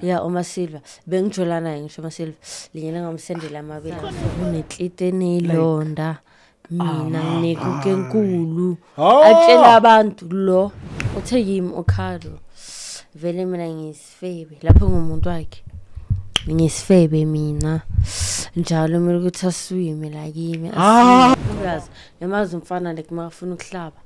Yeah, uma Silva. Bengijolana ngisho uma Silva. Linyela ngamsendela amabili. Uneklite nelonda. Mina nginekuke enkulu. Atshela abantu lo. Uthe yimi okhalo. Vele mina ngisifebe. Lapho ngumuntu wakhe. Ngisifebe mina. Njalo kumele ukuthi aswime la kimi. Uyazi, yamazi umfana lekumafuna ukuhlaba.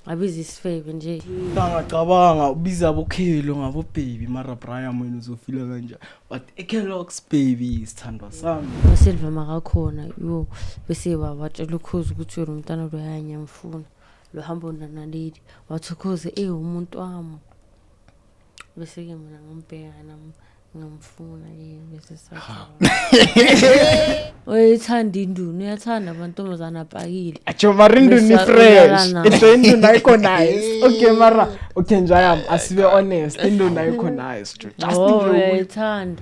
Abiza isifebe nje. Ngicabanga ubiza abokhelo ngabo baby mara Brian wena uzofila kanjani but eKellogg's baby isithandwa sami Silva makakhona yo bese watshela ukhozi ukuthi yena umntana lo yanyamfuna lo hamba naleli wathi ukhozi umuntu wami bese ke mina ngombheka nami ngamfuna bese sathi oyithanda indunu uyathanda abantomazana abhakile acho marindu ni fresh indunu ayikho nice okay mara okay njayam asibe honest indunu ayikho nice just nje uyayithanda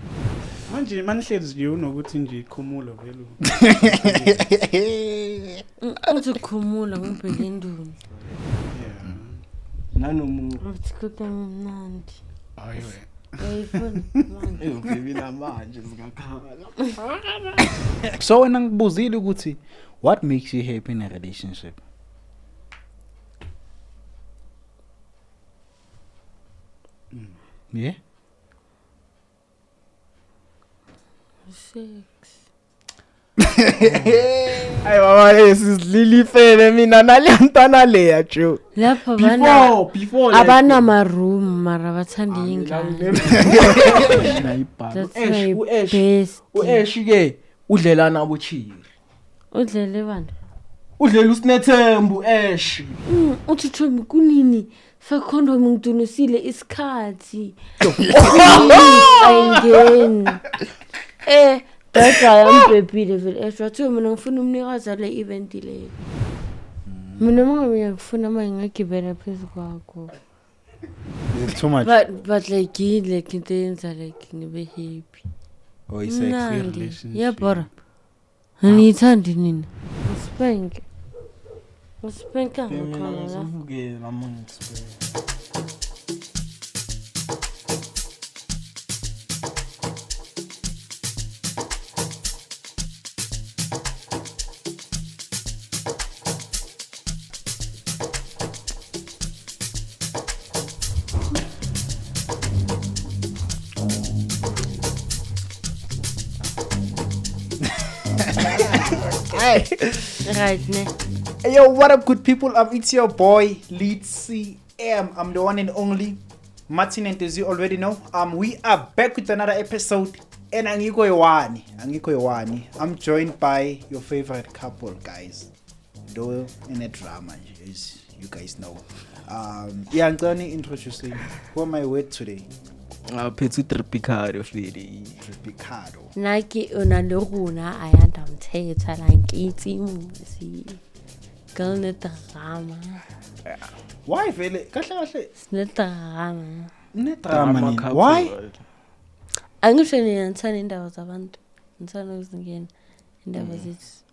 manje manihlezi nje unokuthi nje ikhumulo vele uthi khumula ngibheka indunu nanomuntu uthi kukamnandi hayi ayifuni baby namanje zingakhala So wena ngibuzile ukuthi what makes you happy in a relationship? Yeah. sex Ay mama lesidlili fele mina naliyantana leya jo lapha before abana maroom mara bathanda ingane nayibhalo That's my best. uEsh ke udlelana abochiri Udlele bani? udlela uSinethembu Esh Uthi Thomi kunini? Fa condom ngidunusile isikhathi. Ayingeni. Dadla yambebile vele wathi mina ngifuna umnikazi le event le. Mina mangabe ngiyakufuna manje ngagibela phezulu kwakho. Is it too much? But like into yenza like ngibe happy. Or is sex? Mnandi. Yabora. Angiyithandi nina. Uspenke. Uspenke ngakhona la. uvuke lamuntu Right ne. Hey, yo, what up, good people? It's your boy, Lead CM. I'm the one and only Martin, and as you already know, we are back with another episode. And angiko yewani. I'm joined by your favorite couple, guys. Though in a drama, as you guys know. Yeah, I'm gonna introduce you. Who am I with today? phethu Tripicado fili Ricardo. Nike unaloguna ayanda mthetha la nkithi musi. Girl nedrama. Why vele? Kahle. Sinedrama. Nedrama nini? Why? Angisho nina ngithanda indaba zabantu. Ngithanda ukuzingena indaba zethu.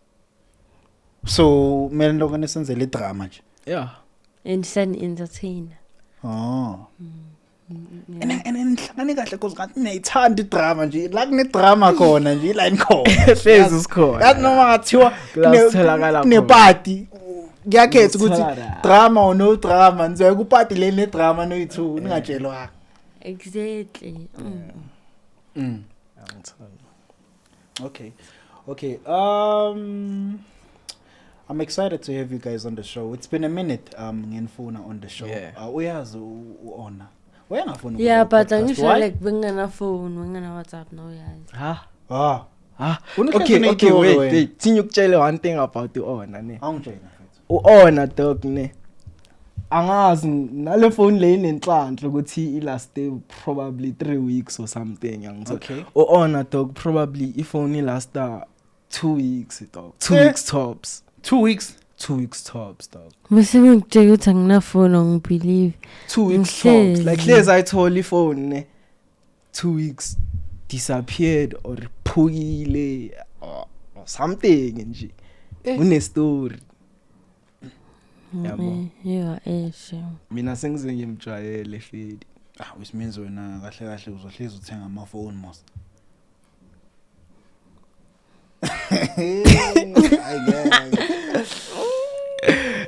So, mele lokho senzele drama nje. yeah And sen entertainer. Oh. And ngihlangane kahle cause ngathi ngiyithanda idrama nje la kune drama khona nje line khona hlezi sikhona yazi noma ngathiwa ne party ngiyakhetha ukuthi drama or no drama ngizoya ku party le ne drama no yithu ningatshelwa Exactly. Okay I'm excited to have you guys on the show. It's been a minute ngenifuna on the show. Uyazi uona Wayengafuna Yeah, but angisho like bengena phone, bengena WhatsApp no yazi. okay wait tinye ukutshela one thing about uona ne Angitshela mfethu. uona dog ne angazi nale phone le inenhlanhla ukuthi last probably 3 weeks or something Okay. uona dog probably iphone last 2 weeks dog 2 weeks tops 2 weeks 2 weeks tops dog Bese ngitshela ukuthi angina phone ngibelieve. 2 weeks tops like hlezi ayithola iphone ne 2 weeks disappeared or phukile or something nje une story yabo Yeah, eshe. mina sengize ngimjwayele fedi Which means wena kahle kahle uzohlezi uthenga amafoni mos.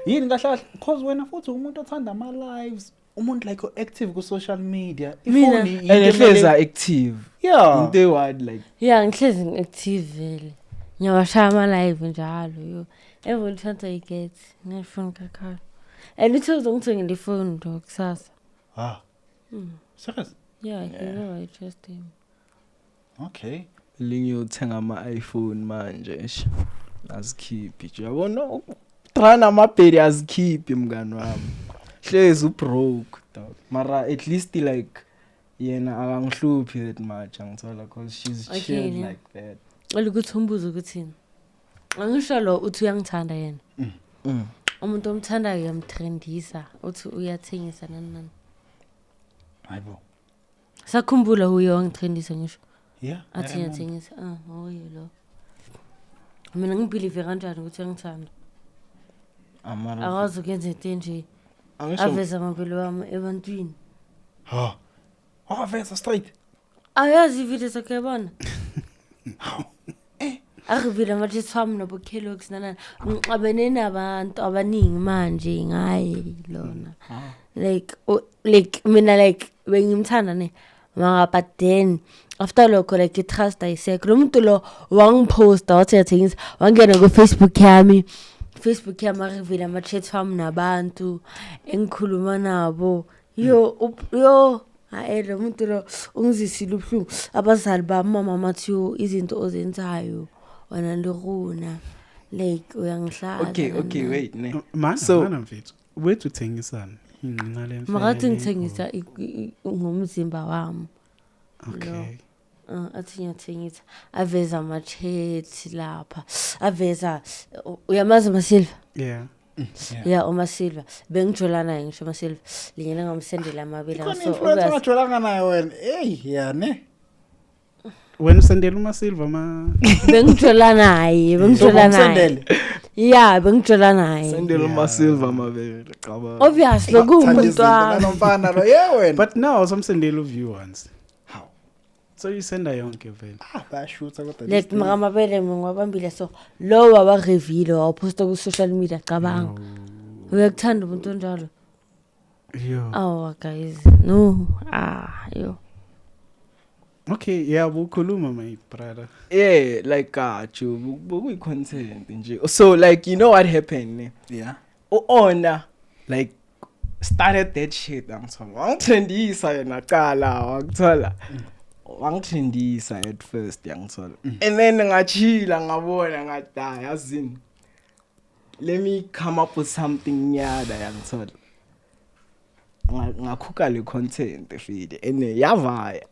Yini kahle kahle because wena futhi umuntu othanda ama lives, umuntu like active ku social media. Mina- And ehleza active. Yeah. Into eward like Yeah, ngihlezi ngi-active vele. Ngiyawashaya ama-live njalo yo. Every time I get ngifuna kakhulu. And uthi uzongithenga le phone ndo kusasa. Serious? Yeah, I can know I trust him. Okay. linye uthenga ama iPhone manje sh. Azikhiphi nje. Yabona trana amabheri azikhiphi mngani wami. Hlezi ubroke dog. Mara at least like yena akangihluphi that much angithola cause she's Okay, chill yeah. like that. Ukuthi umbuzo ukuthini. Angisho lo uthi uyangithanda yena. Umuntu omthandayo uyamtrendisa uthi uyathengisa nani. Hayibo. Sakhumbula uyo wangitrendisa ngisho. Yeah. Athi ngiyathengisa. Oyo lo. Mina ngibelieve kanjani ukuthi uyangithanda. Amara Akazi ukwenza into nje. angisho Aveza amabhelo wami ebantwini. Vesa straight. Ayazi ivideo zakhe yabona. Akuvile manje sami nobo Kellogg's nana ngixabene nabantu abaningi manje ngaye lona. Like mina like bengimthanda ne. But then after lokho like i-trust ayisekho. Lo muntu lo wangiposta wathi yathengisa wangena ku Facebook yami. Facebook yami akuvile ama-chat wami nabantu engikhuluma nabo. Yo hayi lo muntu lo ungizisile ubuhlungu. Abazali bami mama mathiyo izinto ozenzayo wena ndoruna like uyangihlala. Okay, wait ne. Mana So- mana mfethu. Wethu thengisana. Ingqina le mfana. Makathi ngithengisa ngomzimba wami. Okay. Athi ngiyathengisa aveza ama-chat lapha aveza uyamazi uMasilva. Yeah. Yeah, uMasilva bengijolana naye ngisho uMasilva linyela ngamsendela amabili Khona so influencer ongajolanga naye wena. Hey, yeah ne. Wena usendela uMasilva ma bengijolana naye Ngomsendele. yeah bengijolana naye Sendela uma silver mabele qaba. obviously kuwumuntu wami. nomfana lo yeah wena. But now somsendela view once. How? So you send a yonke vele. Bayashootha kodwa. Like makamabele ngwabambile so lo wabareveal wawuposta ku social media cabanga uyakuthanda umuntu onjalo. Yo. Oh guys no yo Okay, yeah, bukhuluma my brother. Yeah, like gachu bukuyi content nje. So like you know what happened ne? Yeah. Ona like started that shit angithola. Wangtrendisa yena qala wakuthola. Wangtrendisa at first yangithola. And then ngachila ngabona ngathi yazini. Let me come up with something nyada yangithola. Ngakhuka le content feed ene yavaya.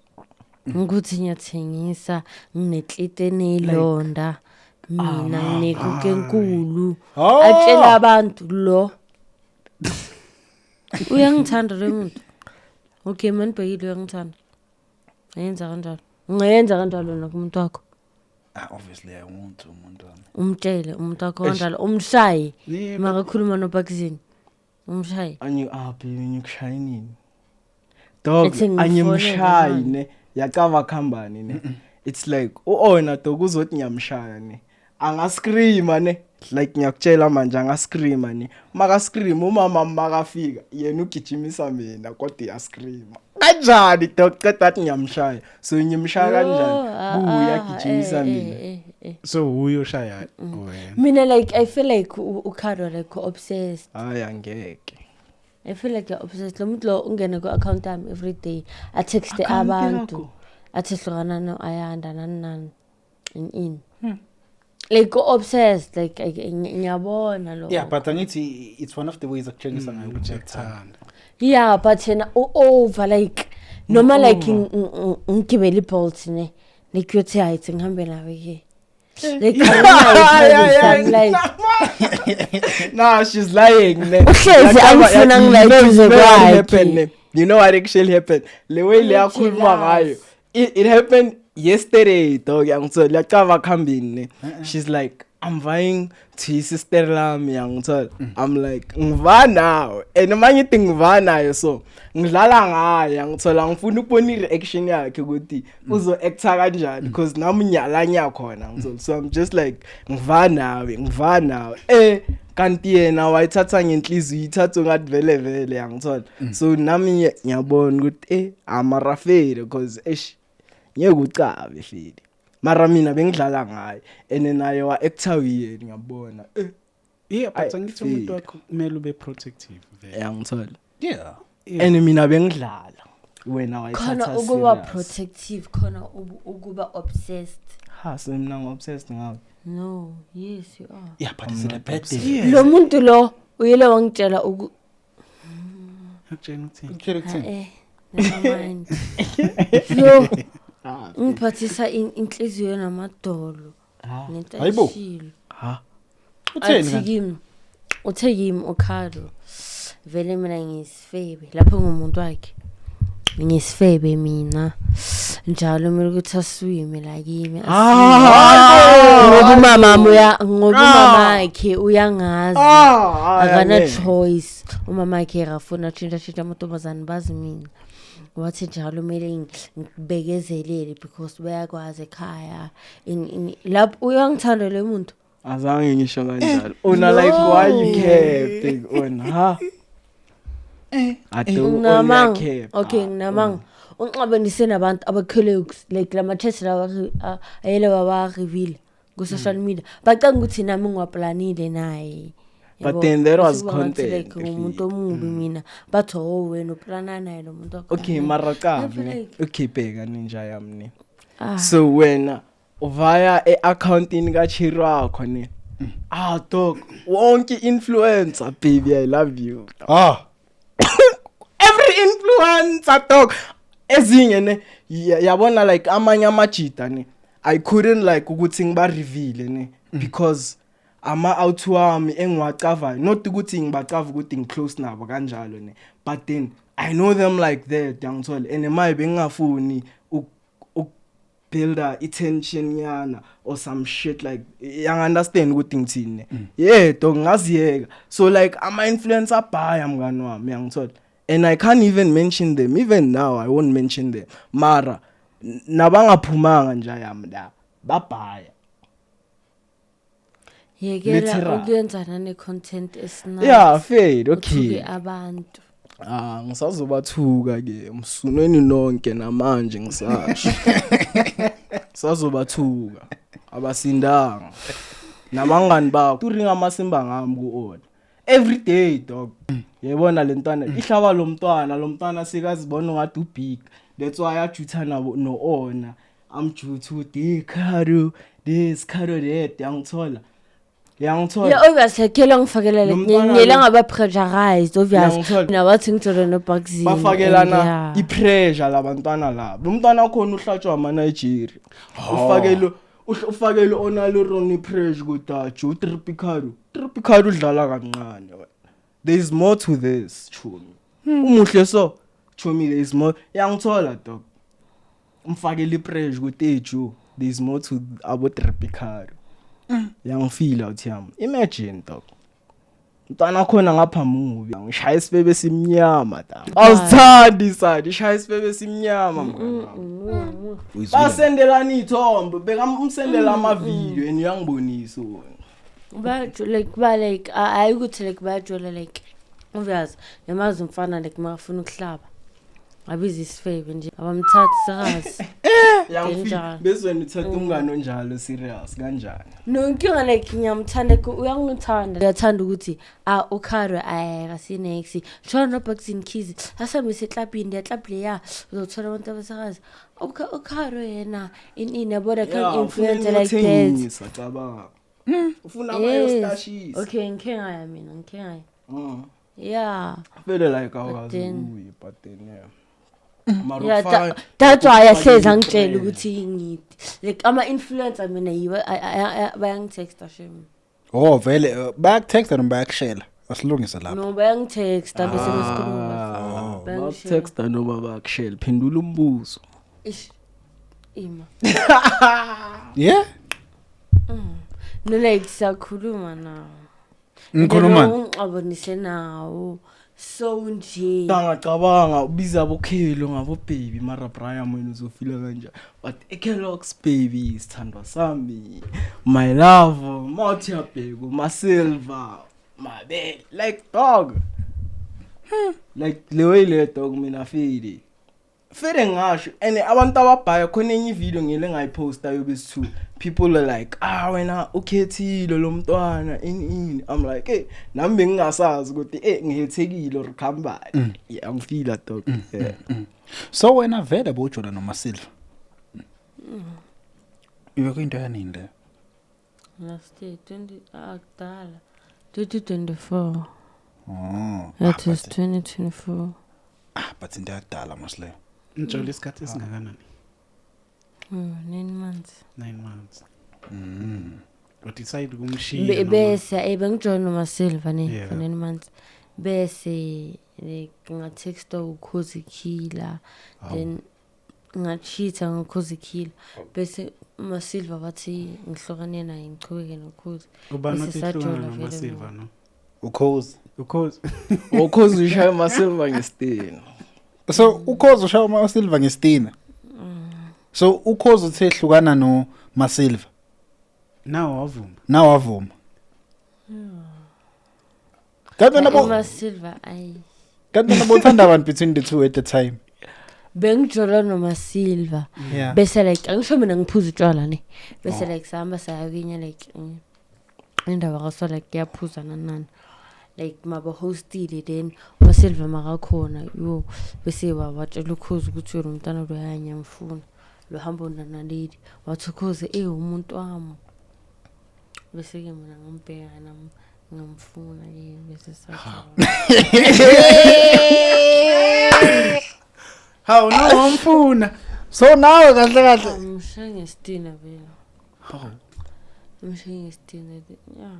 ukuthi ngiyathengisa nginetlite nelonda mina nginekuke enkulu atshela abantu lo uyangithanda lo muntu. Okay man bhekile uyangithanda yenza kanjalo nokumuntu wakho Obviously I want to umuntu wami. umtshele umuntu wakho kanjalo umshaye Yeah, makakhuluma noBakizini umshaye Anyu aphi ngikushayenini. Dog Ethi ngifone anyimshayine yacava khambani ne. It's like ona dog uzothi ngiyamshaya ne. Anga screama ne. Like ngiyakutshela manje anga screama ne. Maka scream umama makafika yena ugijimisa mina kodwa ya screama. Kanjani dog qeda athi ngiyamshaya. So ngimshaya kanjani? Buya gijimisa mina. so huyo shaya wena. mina like I feel like ukhado like obsessed. Hayi angeke. I feel like you're obsessed. Lo muntu lo ungene ku account yami every day. I text abantu. Athi hlukana no Ayanda nani in. Like obsessed like ngiyabona lo. Yeah, but angithi it's one of the ways akutshengisa ngayo ukuthi uyakuthanda. Uthanda. Yeah, but yena over like noma like ngigibela iBolt ne. Like yothi hayi ngihambe nawe ke. Like I'm like Nah, she's lying ne. Uhlezi angifuna ngilayithize kwakhe. You know what actually happened? Le way le yakhuluma ngayo. It happened yesterday dog yangithola yacava khambini ne. She's like I'm vying to his sister lami yangithola. I'm like ngiva nawe and manje ithi ngiva nayo so ngidlala ngayo yangithola ngifuna ukubona i-reaction yakhe ukuthi uzo acta kanjani because nami nyalanya khona ngithola so I'm just like ngiva nawe kanti yena wayithatha ngenhliziyo ithatha ngathi vele yangithola so nami ngiyabona ukuthi amarafeli because ngeke ucabe hleli mara mina bengidlala ngayo and naye wa actor yini ngiyabona yeah but angithi umuntu wakho kumele ube protective vele yangithola yeah and mina bengidlala wena wayithatha khona ukuba protective khona ukuba obsessed so mina ngobsessed ngawe no yes you are yeah but is it a bad thing lo muntu lo uyele wangitshela akutshela ukuthi never mind yo ngiphathisa inhliziyo namadolo nentashilo utheni uthekimi ukhalo vele mina ngisifebe lapho ngumuntu wakhe ngisifebe mina njalo kumele ukuthi aswime la kimi ngoba umama wakhe uyangazi akana choice umama wakhe akafuna tshintsha amantombazane bazi mina wathi njalo kumele ngibekezelele because bayakwazi ekhaya lapho uyangithanda le muntu azange ngisho kanjalo una like why you kept on nginamanga okay nginamanga unxabanise nabantu abakhele like lama church lawa ayele baba reveal ku social media bacanga ukuthi nami ngwaplanile naye but then there was content like umuntu omubi mina bathi wena uplana naye lo muntu wakho okay mara kahle okay bheka ninja yami so wena via e-accountini kaChiri wakho ne dog wonke influencer baby I love you every influencer dog ezinye ne yabona like amanye amajita ne I couldn't like ukuthi ngiba reveal ne because ama out wami engiwacava not ukuthi ngibacava ukuthi ngiclose nabo kanjalo ne but then I know them like that yangithola and emaye bengafuni build a attention yana or some shit like yang understand ukuthi ngithini yeah dog ngaziyeka so like ama influencer baya mngani wami yangithola and I can't even mention them even now I won't mention them mara nabangaphumanga nje yami la babhaya yekela ukuyenzana ne content esina yeah fade okay abantu ngisazobathuka ke umsunweni nonke namanje ngisasho sazobathuka abasindanga nabangani bakho turinga amasimba ngami kuona every day dog yebona lentwana ihlaba lo mntwana sikazibona ngathi ubig that's why ajutha nabo no ona amjuthu dikharu this kharu that yangithola yeah obviously kela ngifakelele ngiyela ngaba pressurized obviously nabathi ngithola no Bugsy bafakelana ipressure labantwana labo umntwana khona uhlatshwa ama Nigeria ufakelo onalo Ronnie pressure kudajo Tripicaro udlala kancane there is more to this chumi umuhle so chumi there is more yangithola dog umfakele ipressure kudejo there is more to abo Tripicaro yangifila uthi yami imagine dog mntana khona ngapha movie ngishaya isibebe simnyama dog awusithandi sadi shaya isibebe simnyama mngani basendelana ithombe beka umsendela ama video and uyangibonisa wona like ayikuthi like bajola like obvious yamazi umfana like makafuna ukuhlaba abiza isifebe nje abamthathi sakazi yangifika bese wena uthatha umngane onjalo serious kanjani no nkinga like ngiyamthanda uyangithanda ngiyathanda ukuthi ukharo akasinex shona no Bugsy Kids asamisa eklabini ngiyaklab leya uzothola abantu abasakazi ukharo yena inabona kan influencer like that ngicabanga ufuna amayostashis okay nkinga yami nkinga yeah vele like awukazi uyi but then yeah that's why yahleza ngitshela ukuthi ngithi like ama influencer mina yiwe bayangitexta shame vele bayakutexta noma bayakushela asilungise lapha no bayangitexta bese ngisikhuluma bayangitexta noma bayakushela phendula umbuzo ima yeah no like siyakhuluma nawo Ngikhuluma ungixabonise nawo so nje Ngacabanga ubiza abokhelo ngabo baby mara Brian wena uzofila kanje but Kellogg's baby isithandwa sami my love mouth yabheko ma silver my babe like dog like the way le dog mina feel ngasho and abantu ababhaya khona enye video ngile ngayiposta yobesi2 people are like wena ukhethile lo mntwana in I'm like hey nami bengingasazi ukuthi ngihethekile or khambani yeah ngifila dog so wena vele boJola noma Silver iwe kwinto yanini le last year 2024 that is 2024 but into yakudala mosle Njalo isikhathi esingakanani? 9 months. 9 months. But decide kumshiya. Bese bengijoyina noMasilva Yeah. for 9 months. Bese ngingatext ukhozi killer then ngachitha ngokhozi killer. Bese uMasilva wathi ngihlokane naye ngiqhubeke nokhozi. Ubani Bese sajola uthixona vele noMasilva no? ukhozi ukhozi ushaya masilver ngesitini so ukhozi ushaya uMasilva ngestina so ukhozi uthehlukana no Masilva now wavuma kanti nabo uMasilva ayi kanti nabo uthanda abantu between the two at the time bengijola noMasilva yeah bese like angisho mina ngiphuza utshwala ne bese like sahamba sayakinya like indaba kaso like kuyaphuza nanani like maba hostile then uMasilva makakhona yo bese watshela ukhozi ukuthi lo mntana lo yanyamfuna lo hamba naledi wathi ukhozi umuntu wami bese ke mina ngambheka nami ngamfuna bese sathi how no umfuna so nawe kahle mshengestina vela mshengestina yeah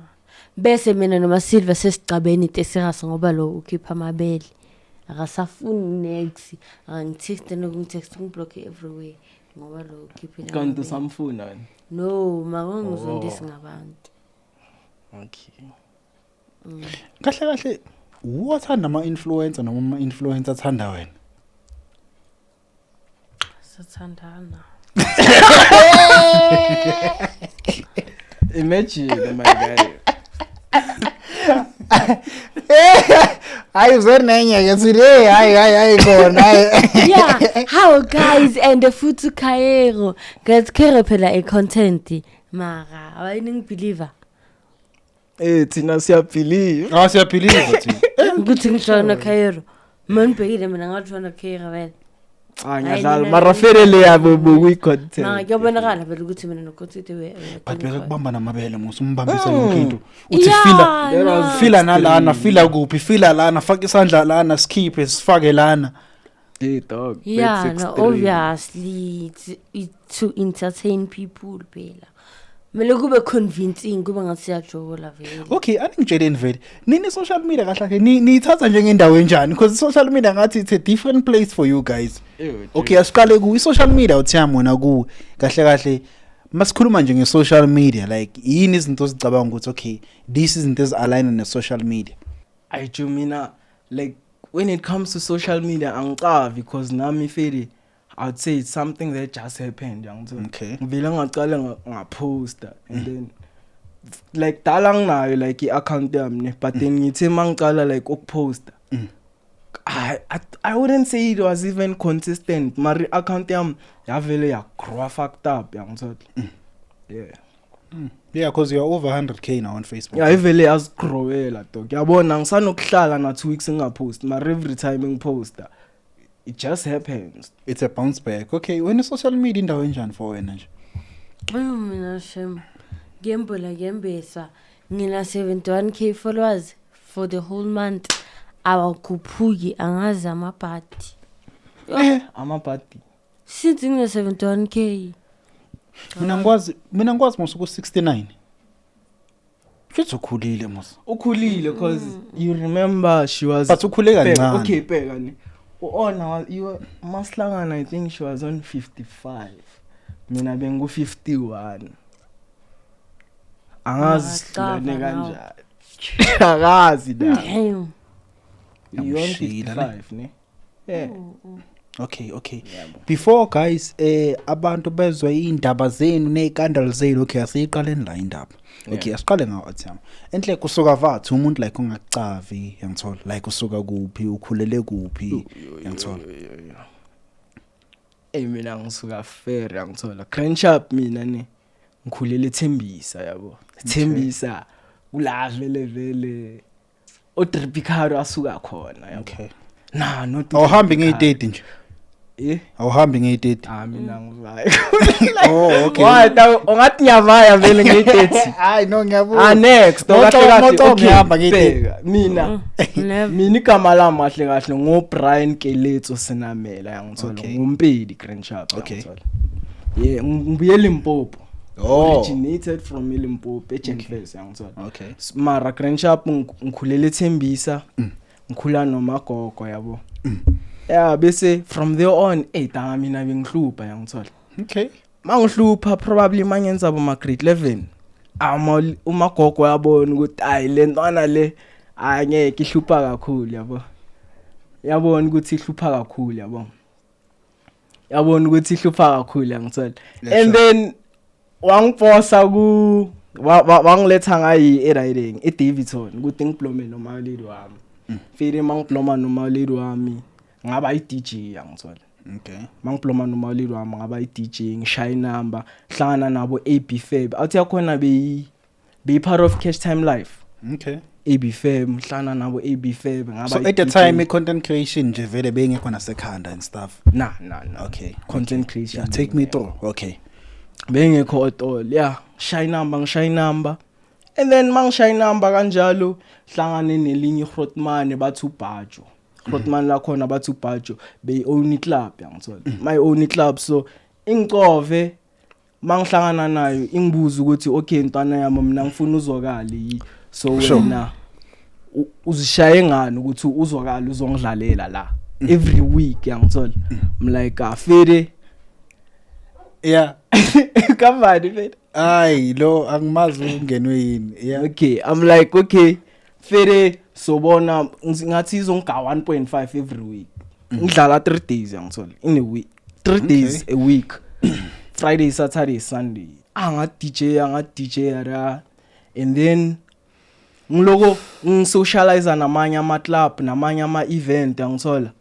bese mina noMasilva sesicabeni tesirasa ngoba lo ukhipha amabele akasafuni next angitext nokungitext ngiblock everywhere ngoba lo ukhiphile kanti samfuna wena no makangizondisi ngabantu okay kahle wathanda ama-influencer noma ama-influencer athanda wena sathandana imagine my guy hayi uzernenye ke sithi hayi khona yeah how guys and futhi Khairo guys Khairo phela content mara awayini believer thina siyabelieve siyabelieve thina ukuthi ngijona Khairo manibhekile mina ngathona Khairo wena ngiyadlala mara ferele yabo buyi-content mara kuyabonakala vele ukuthi mina nocontent but bekubamba namabele musumbambisa yonke into uthi Yeah, fila nalana fila kuphi fila lana faka isandla lana sikhiphe sifake lana dog yeah that's no extreme. obviously it's to entertain people phela mele kube convincing kuba ngathi siyajola vele okay aningitsheleni vele nini social media kahle niyithatha njengendawo enjani because social media ngathi it's a different place for you guys okay asiqale ku social media uthiyami wona ku kahle masikhuluma nje nge-social media like yini izinto ozicabanga ukuthi okay this izinto ezi-align ne-social media ayijo mina like when it comes to social media angicavi because nami feli I'd say it's something that just happened yangithola Okay. ngivela ngaqala ngaposta and then like dala nginayo like i-account yami ne but then ngithe mangicala like ukuposta I wouldn't say it was even consistent mari account yami yavele yagrow fucked up yangithola yeah because you're over 100k now on Facebook yeah ivele yazigrowela dog yabona ngisanokuhlala na 2 weeks ngingapost mara every time ngiposta it just happens. it's a bounce back okay when social media indawo enjani for wena nje mina shem ngembesa ngina 71k followers for the whole month awakhuphuki angazi amabhadi Amapati since ngina 71k mina ngikwazi musuku 69 Futhi ukhulile mos ukhulile because you remember she was but ukhule kancane okay bheka ni ona you maslangana I think she was on 55 mina bengu 51 angazi Makaqaba sihlukane nawo. kanjani akazi da Damn. you on Ngiyamshila, 55 ne yeah Okay. Before guys, abantu bezwe indaba zenu nezikandalo zenu. Okay, asiyiqaleni la indaba. Okay, asiqale ngawo athama. Enhle kusuka vathu umuntu like ungacavi, yangithola. Like usuka kuphi, ukhulele kuphi, yangithola. mina ngisuka fair yangithola Crenshaw mina ne ngikhulele Thembisa yabo Thembisa ula vele oDripicaro asuka khona yabo Okay. nah not Awuhambi ngeyidate nje. Awuhambi ngeyidate. mina ngivayo Oh, okay. why ungathi nyavaya vele ngeyidate Hayi no ngiyabona. next Moto ngihamba ngeyidate. bheka, mina Never. mina igama lami kahle ngo Brian Keletso Senamela yangithola Okay. ngumpedi Crenshaw Okay. yangithola yeah ngibuye Limpopo Oh. originated from Limpopo eJenfels yangithola Okay. mara Crenshaw ngikhulele Thembisa ngikhula noMagogo yabo yeah bese from there on danga mina bengihlupha yangithola Okay. mangihlupha probably mangenza bo grade 11 uMagogo yabona ukuthi ayi lentwana le angeke ihlupha kakhulu yabona ukuthi ihlupha kakhulu yabona ukuthi ihlupha kakhulu yangithola and then wangiposa wangiletha ngayi eriding eDavidson ukuthi ngiblome noma lady wami fire mangibloma noma lady wami ngaba iDJ yangithola Okay. mangibloma noma lady wami ngaba iDJ ngishaya number hlangana nabo AB Fab athi yakhona be part of Cash Time Life Okay. AB Fab hlangana nabo AB Fab ngaba So at the time content creation nje vele bengekho nasekhanda and stuff. nah Okay. content creation Yeah, take me through. Okay. bengekho at all yeah ngishaya number and then mangishaya number kanjalo hlangane nelinye Grootman bathi uBhajo Grootman la khona bathi uBhajo be own club yangithola my own club so ingcove mangihlangana nayo ingibuza ukuthi okay ntwana yami mina ngifuna uzwakali so wena uzishaye ngani ukuthi uzwakali uzongidlalela la every week yangithola I'm like afere Yeah. kamani mfethu Ay lo angimazi ungenwe yini. Yeah. okay I'm like okay fere sobona ngathi izonga 1.5 every week ngidlala 3 days yangithola in a week 3 days a week Friday Saturday Sunday anga DJ ara and then ngiloko ngisocialize namanye ama club namanye ama event yangithola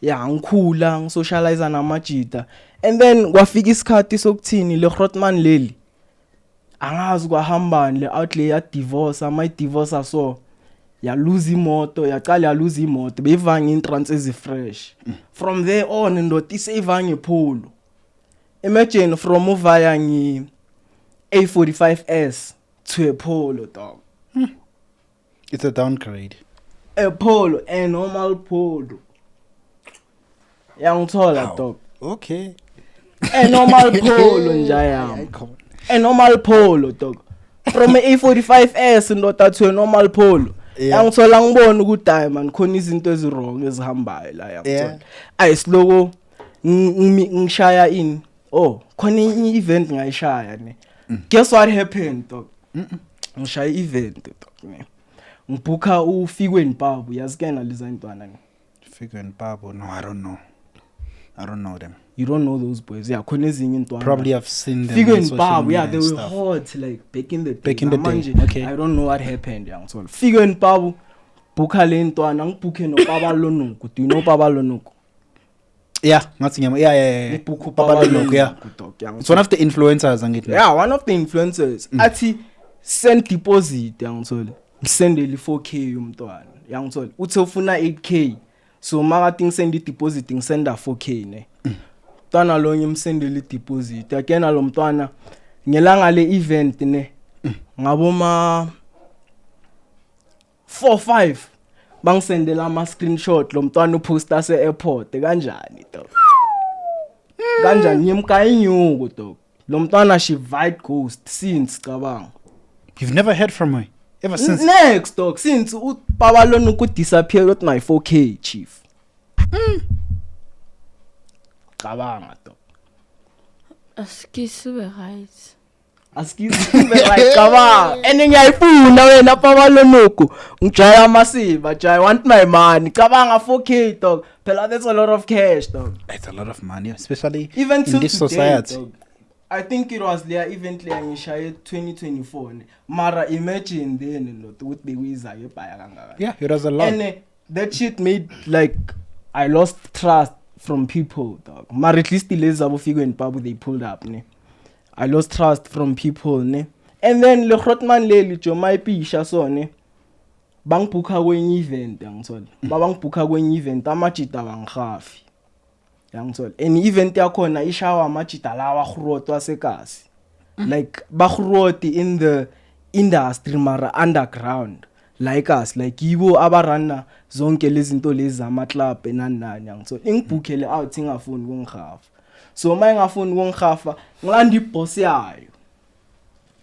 yeah ngikhula ngisocialize namajita and then kwafika isikhathi sokuthini le Grootman leli angazi kwahambani le outlay ya divorce ama divorce so ya lose imoto yaqala ya lose imoto beyivanga intrans ezifresh from there on ndoti isevanga epholo imagine from uvaya ngi A45S to a polo dog It's a downgrade. a polo a normal polo yangithola dog Okay. a normal polo njayami a normal polo dog from a A45S ndota to a normal polo yangithola ngibona ukuthi hayi man khona izinto ezirong ezihambayo la yangithola ayisiloko ngishaya in khona i-event ngayishaya ne guess what happened dog ngishaya i-event dog ne ngibhuka uFikweni Babu yazi kena leza intwana ne Fikweni Babu no I don't know them. you don't know those boys yeah khona ezinye intwana Probably I've seen them. Fikweni Babu yeah they were hot like back in the day Manje, okay. I don't know what happened yangithola Fikweni Babu bhuka le ntwana ngibhuke no Baba Lonuku do you know Baba Lonuku Yeah, ngathi ngiyama. Yeah. Baba Lonuku, yeah. It's one of the influencers angithi. Yeah, one of the influencers. Athi send deposit yangithola. Ngisendele 4k umntwana. Yangithola. Uthe ufuna 8k. So makathi ngisend deposit ngisenda 4k ne. Mntwana lo ngimsendele deposit. Akena lo mntwana ngelanga le event ne. Ngaboma 4-5 bangisendela ama screenshot lo mntwana uposta se airport kanjani dog. Kanjani ngimka inyuko dog. Lo mntwana she vibe ghost since cabanga. You've never heard from her ever since. Next dog since uBaba Lonuku disappeared with my 4k chief. Cabanga dog. Askisiwe right. asikizimbe like kaba ene ngiyayifuna wena Pabalonuku ngijaya masiva jaya want my money cabanga 4k dog phela that's a lot of cash dog. It's a lot of money, especially Even in till this today, society. dog. I think it was there event ngishaye 2024 mara imagine then lot ukuthi bewiza ebhaya kangaka. Yeah, it was a lot. And that shit made like I lost trust from people dog. Mara at least lezi abo figwe Pabu they pulled up ne. I lost trust from people ne. And then le Grotman leli jo mayipisha so ne. Bangibhuka kwenye event yangithola. Babangibhuka kwenye event amajita bangihafi. Yangithola. And event yakhona ishawa amajita lawa khurotwa sekasi. Like bakhuroti in the industry mara underground. Like us, like yibo abarana zonke lezi zinto lezi zama club enani yangithola. Ingibhukele out ingafuni kungihafa. So mayengafuni kungihafa ngilanda iboss yayo.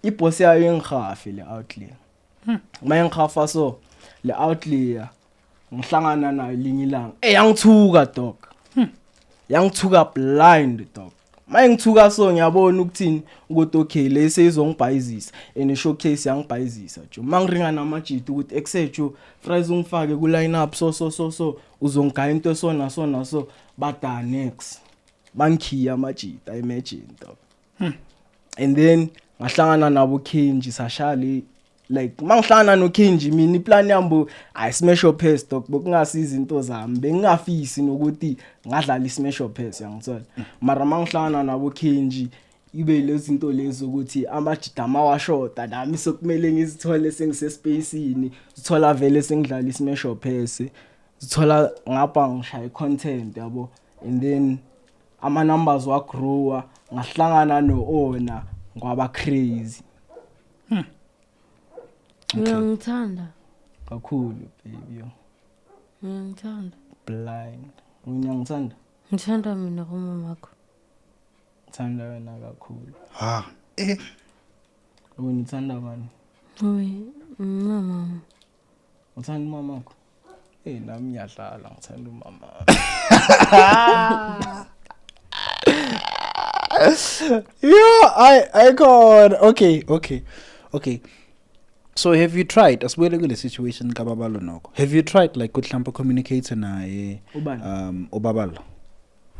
Iboss yayo engihafe le outlayer. Mayengihafa so le outlayer ngihlangana nayo linye ilanga yangithuka dog. Yangithuka blind dog. Mayengithuka so ngiyabona ukuthini ukuthi okay le seyizongibhayizisa ene showcase yangibhayizisa jo. Mangiringa namajita ukuthi exejo fries ungifake ku line up so uzongigaya into so bada next. Bankhiya amajita imagine dog. And then ngahlangana nabo Kenji sashali like mangihlangana no Kenji mina iplan yami I smash your pass dog bokungasiza into zami bengingafisi nokuthi ngadlala ismash your pass yangithola mara mangihlangana nabo Kenji ibe lezi zinto lezi ukuthi amajita mawashota nami sokumele ngizithole sengisespacini sithola vele sengidlala ismash your pass sithola ngapha ngishaya content yabo and then ama numbers wa grower ngahlangana no owner ngwaba crazy. Uyangithanda Kakhulu baby. uyangithanda Blind. Ngiyangithanda. ngithanda mina kumamakho Ngithanda wena kakhulu. Ah, Ngithanda bani? oyi mama Uthanda umamakho? Nami ngiyadlala ngithanda umama. yeah, I got okay. So have you tried as well in situation kaBabalonoko? Have you tried like good hlampa communicate naye Ubani? Ubabalo?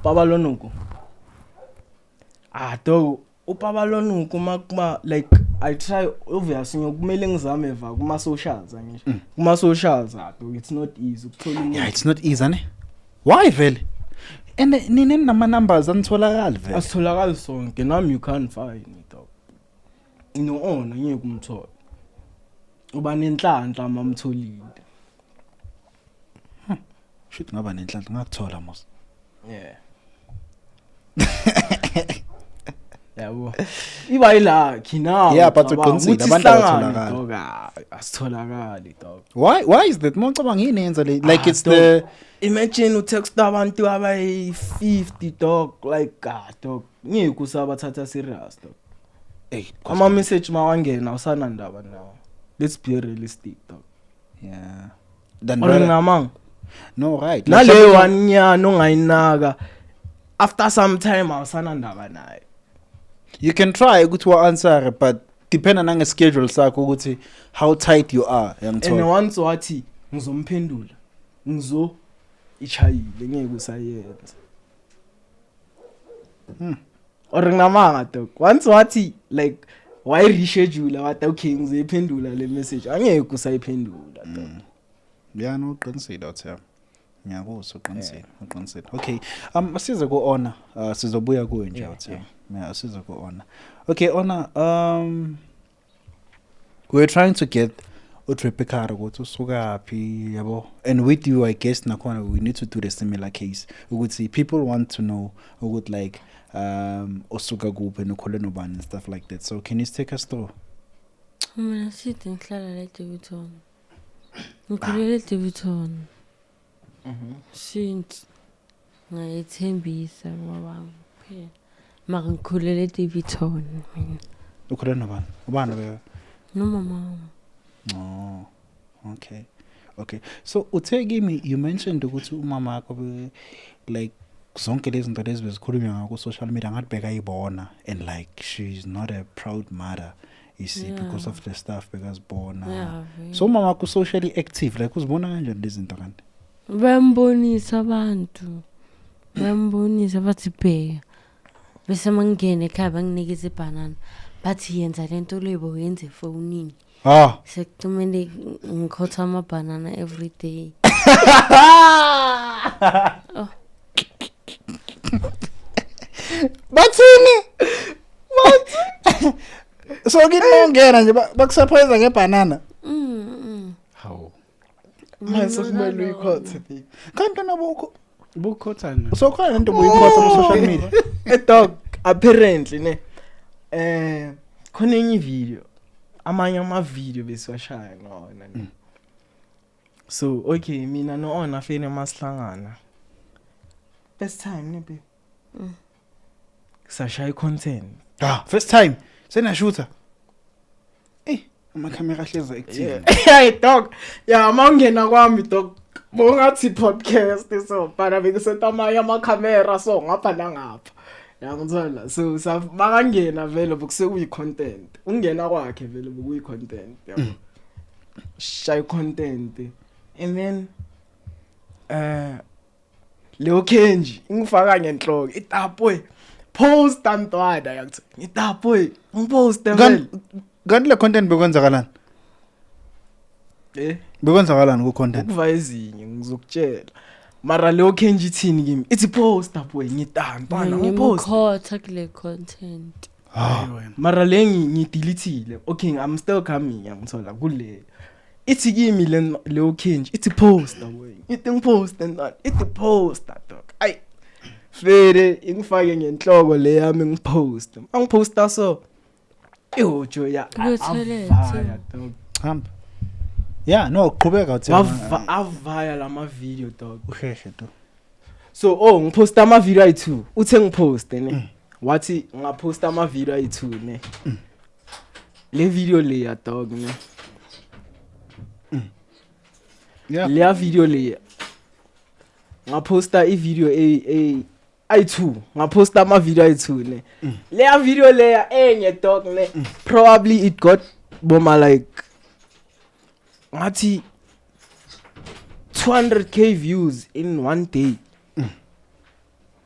Pabalonuku. Dog uPabalonuku makuma like I try obviously ngokumele ngizame eva kuma socials ngisho. Kuma socials dog it's not easy ukuthola umuntu. Yeah, it's not easy, ne? Why vele? And nine nama numbers anitholakala vele. Asitholakala sonke nami you can't find it dog. Ino ngeke kumthola. Uba nenhlanhla mamtholile. Shit ngaba nenhlanhla ngakuthola mos. Yeah. Yabo. Iba ilakhi now. Yeah, but uqinisile abantu abatholakala. Dog asitholakali dog. Why is that? Mongicabanga yini yenza le like it's dog. the Imagine utext abantu abayi 50 dog like dog. Ngeke usabathatha serious dog. hey, Ama message mawangena usana ndaba now. Let's be realistic dog. yeah. Then Orinamang. no right. Nale one nyana ongayinaka after some time awusana ndaba naye. You can try ukuthi wa answer but depending on schedule sakho ukuthi how tight you are And yangithola. once wathi ngizomphendula ngizo ichayile ngeke usayenza. Orinamanga dog. Once wathi like why reschedule wathi okay ngizoyiphendula le message angeke usayiphendula dog. Yeah, no uqinisile uthi ngiyakuzwa uqinisile. Okay. Asize ku honor. Sizobuya kuwe nje uthi. Yeah, asize ku honor. Okay, honor we're trying to get uTripikara ukuthi usukaphi yabo and with you I guess nakhona we need to do the similar case ukuthi people want to know ukuthi like usuka kuphi nokhole nobani and stuff like that. So can you take us through? mina sithi ngihlala la eDivton ngikhulele eDivton since ngayethembisa ngoba phela mara ngikhulele eDivton mina Ukhole nobani? Ubani be? nomama Oh, okay. So, you mentioned ukuthi umama akho like zonke lezi zinto lezi bezikhulunywa ngako social media ngathi bekayibona and like she's not a proud mother you see because of the stuff bekazibona so mama ku socially active like uzibona kanjani lezi zinto kanti bambonisa abantu bambonisa bathi bheka bese mangene ekhaya banginikeza ibanana bathi yenza lento lebo yenze efonini sekucimele ngikhotha amabanana every day bathini so ngiyongena nje bakusurprise ngebanana How? mase kumele uyikhothe big kanti nabo Bukhothana. so khona lento boyikhotha ku social media dog apparently ne khona enye video amanye ama-video besiwashaya ngona ne so okay mina no-ona fene masihlangana first time ne babe sashaya i-content first time senashutha amakhamera hleza active hey dog ya mangena kwami dog bongathi podcast so bana bekuseta amanye amakhamera so ngapha nangapha yangithola so makangena vele bokusekuyi content ungena kwakhe vele bokuyi content yabo shy content and then Leo Kenji ngifaka ngenhloko itapoy post antwada yakuthi itapoy ngipost vele kanti le content bekwenzakalani bekwenzakalani ku content ukuva ezinye ngizokutshela mara Leo Kenji ithini kimi ithi post boy ngitantwana ngipost ngikhotha kule content mara le ngidelete okay I'm still coming ngithola kule ithi kimi Leo Kenji ithi post boy ithi ngipost and that ithi post dog ay fere ngifake ngenhloko le yami ngipost angiposta so ehojo ya Kuthelete. dog hamba yeah no qhubeka uthi avaya lama video dog usheshe to so ngiposta ama video ayi2 uthe ngipost ne wathi ngaposta ama video ayi2 ne le video le ya dog ne le video le ngaposta I video ayi2 ngaposta ama video ayi2 ne le video le ya enye dog ne probably it got boma like ngathi 200k views in one day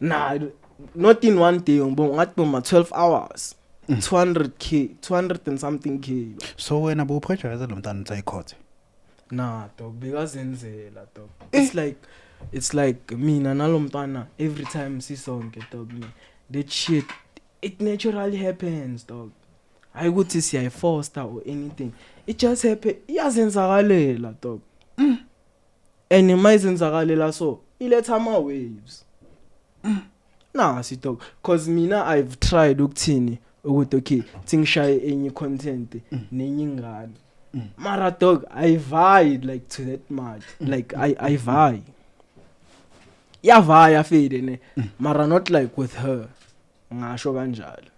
nah not in one day ngathi boma 12 hours 200k 200 and something k so wena bowupressure lo mntana usayikhothe nah dog bekazenzela dog it's like mina nalomntwana every time sisonke dog that shit it naturally happens dog ayikuthi siyayifoster or anything it just happen iyazenzakalela dog and mayizenzakalela so iletha ama waves nah si dog cause mina I've tried ukuthini ukuthi okay thingishaye enye content nenye ingane mara dog I vibe like to that much like I vibe yavaya fede ne mara not like with her ngasho kanjalo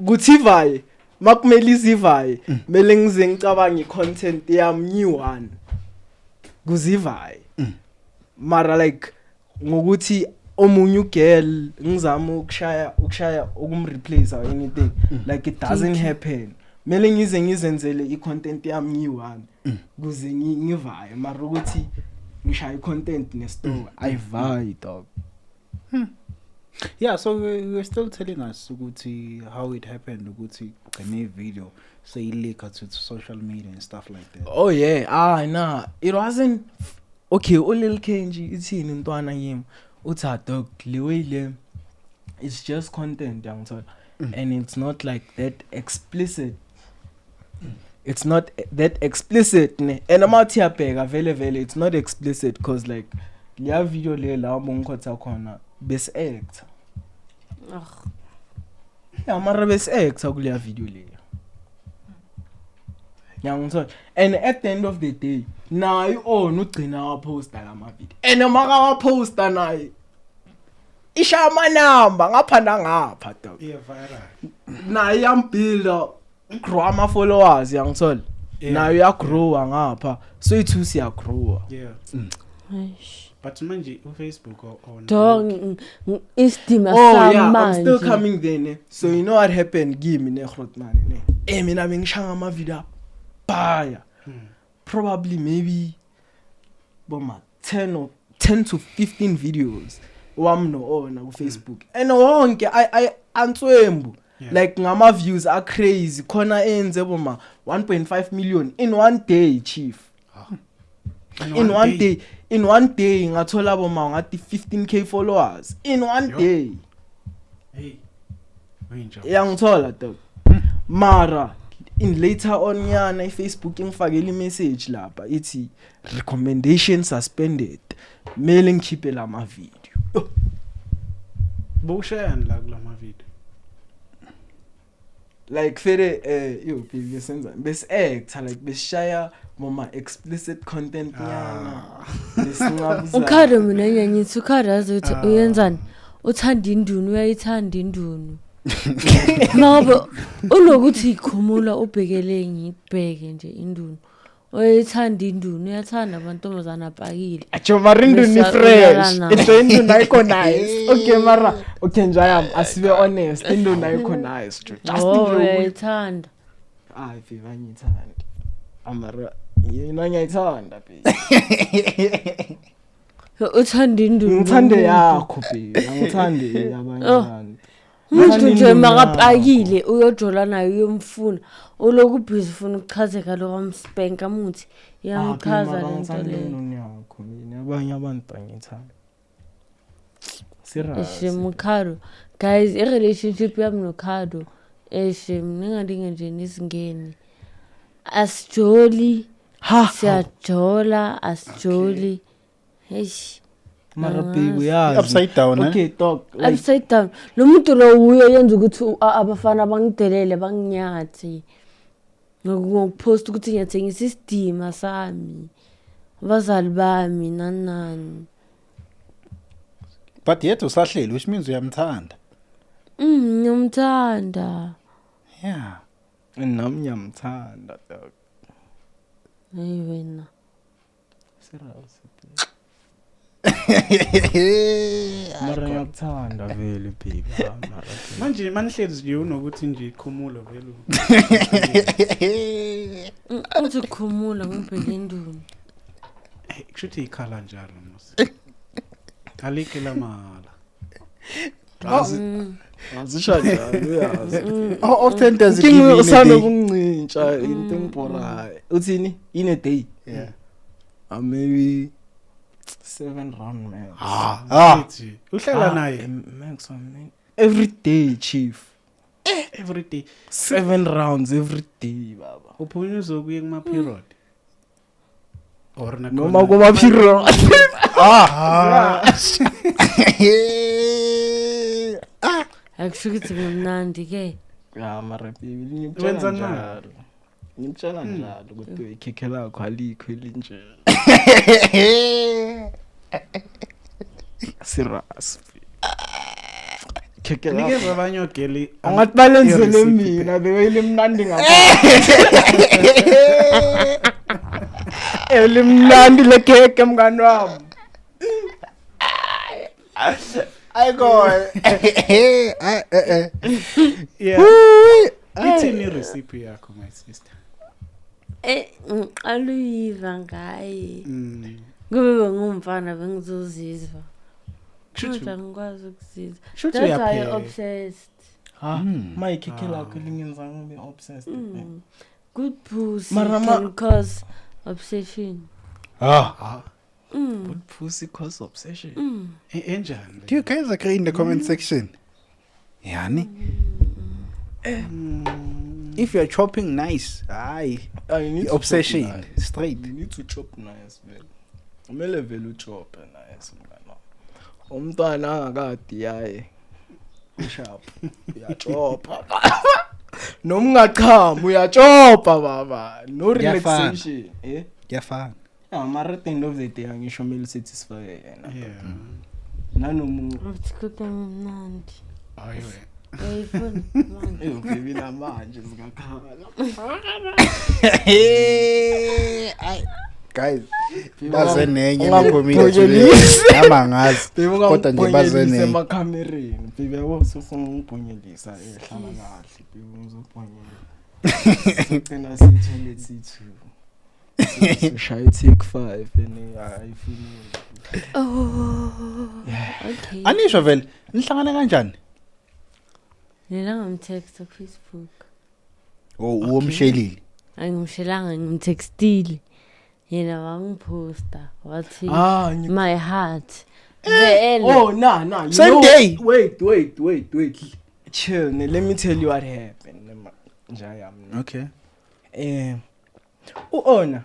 kuthi vaye makumele izivaye mele ngize ngicabanga icontent yami new one kuzivaye mara like ngokuthi omunye ugirl ngizama ukushaya ukumreplace or anything like it doesn't happen mele ngize ngizenzele icontent yami new one kuze ngivaye mara ukuthi ngishaya icontent ne-store ayivayi dog yeah so we're still telling us ukuthi how it happened ukuthi kane video say leak to social media and stuff like that oh yeah nah it wasn't okay Lil Kenji ithini intwana yimi uthi dog le it's just content yangithola and it's not like that explicit it's not that explicit ne and amathi yabheka vele it's not explicit cause like le video le la bongikhotha khona bese act yeah mara bese act kule video le yangithola and at the end of the day nayi ugcina wa poster lama video and maka wa poster nayi isha amanamba ngapha nangapha dog Yeah, viral. nayi yambuilda grow ama followers yangithola nayo ya grow ngapha so ithu siya grow Yeah. But manje Facebook or Dog istima Oh yeah, I'm samanje. still coming there, ne. So you know what happened? Give me ne Grootman, ne. Mina bengishanga ama video baya. Probably maybe boma 10 to 15 videos wamno ona ku Facebook. And wonke I answembu. Yeah. Like ngama views are crazy. Khona enze boma 1.5 million in one day, chief. In one day ngathola boma ngathi 15k followers in one day. Hey. Yangithola dog. Mara in later on yana iFacebook ingifakela imessage lapha ithi recommendation suspended. Mail ngikhiphe lama video. Bushayani la kula ma video. Like fere yo baby senza bes act like besishaya mama explicit content yana. Besingabuza. Ukhare mina nyanyithi ukhare azothi uyenzani? Uthanda indunu uyayithanda indunu. Ngoba unokuthi ikhumula ubhekele ngibheke nje indunu. Uyayithanda indunu uyathanda amantombazana apakile. Acho marindu ni fresh. Into indunu ayikho nice. Okay mara okay njaya asibe honest indunu ayikho nice. Just Oh uyayithanda. Ay fiva ngithanda. Amara yena ngiyayithanda baby. Uthanda indunu. Ngithande yakho baby. Ngithande yabanye abantu. Umuntu nje makapakile uyojola nayo uyomfuna. Uloku busy ufuna ukuchazeka lo kwamspanka muthi iyamchaza lento le. Yakho mina abanye abantu bangithanda. Serious. Mukhado. Guys, i-relationship yami noKhado ningalinge nje nisingeni. Asijoli. Siyajola asijoli. Eish. Mara baby yazi. Upside down, Okay, talk. Like, Upside down. Lo muntu lo uyo yenza ukuthi abafana bangidelele banginyathi. Ngokupost ukuthi ngiyathengisa isidima sami. Abazali bami nanani. But yet usahleli, which means uyamthanda. Ngiyamthanda. Yeah. nami ngiyamthanda dog. Hey wena. Serious. Mara ngiyakuthanda vele baby. Mara. Manje manihlezi nje unokuthi nje ikhumulo vele. Uthi khumula ngibheke indunu. Kushuthi ikhala njalo mos. Alike la mala. Azisha njalo uyazi. How often does it King give you usana kuncintsha into engiborayo. Uthini? In a day. Yeah. Maybe 7 round man. Ithi uhlala naye Max man. Every day chief. every day. 7 rounds every day baba. Uphunywa uzokuye kuma period. Or na Noma kuma period. Akushukithi ngimnandi ke. Ya mara baby Wenza njalo. Ngimtshela njalo ukuthi ikhekhe lakho alikho elinje. Serious. Khekhe lakho. Nikeza abanye ogeli. Angathi balenzele mina bewele mnandi ngapha. Elimnandi lekheke mngani wami. Ayiko. Yeah. Ithini recipe yakho my sister? Aluyiva ngaye. Kube ngumfana bengizozizwa. Kodwa ngikwazi ukuzizwa. Shuthi That's why uyapheka. obsessed. My khekhe lakho lingenza ngibe obsessed. Good pussy Mara can cause obsession. Good pussy cause obsession. Enjani? Do you guys agree in the comment section? Yani? If you're chopping nice, You need obsession to chop nice. straight. You need to chop nice vele. Umele vele uchop nice mngani. Umntwana angakadi yaye. Sharp. Uyachopa. Noma ungachama uyachopa baba. No relaxation. Kuyafana. Mara at the end of the day angisho mele satisfy yena. Yeah. Nanomuntu Uthi mnandi. Ayiwe. Uyayifuna manje. baby namanje zingakhala. guys Baby, bazenenye ungangibhonyelisa. amangazi Baby, kodwa nje ungangibhonyelisa bazenenye emakhamereni. Baby, yabo sofuna ungibhonyelisa hlala kahle. Baby, ngizobhonyelisa. Sicela siyithole sithu. Shaya take 5 and ayifuni. Oh. Okay. anisho vele nihlangana kanjani Nina ngamtext ku Facebook. Umshelile Angimshelanga ngimtextile. Yena wangiposta wathi ngi- my heart. Vele. Oh, nah. You Same know, day. Wait. Chill. Let me tell you what happened. Njaya mina. okay Uona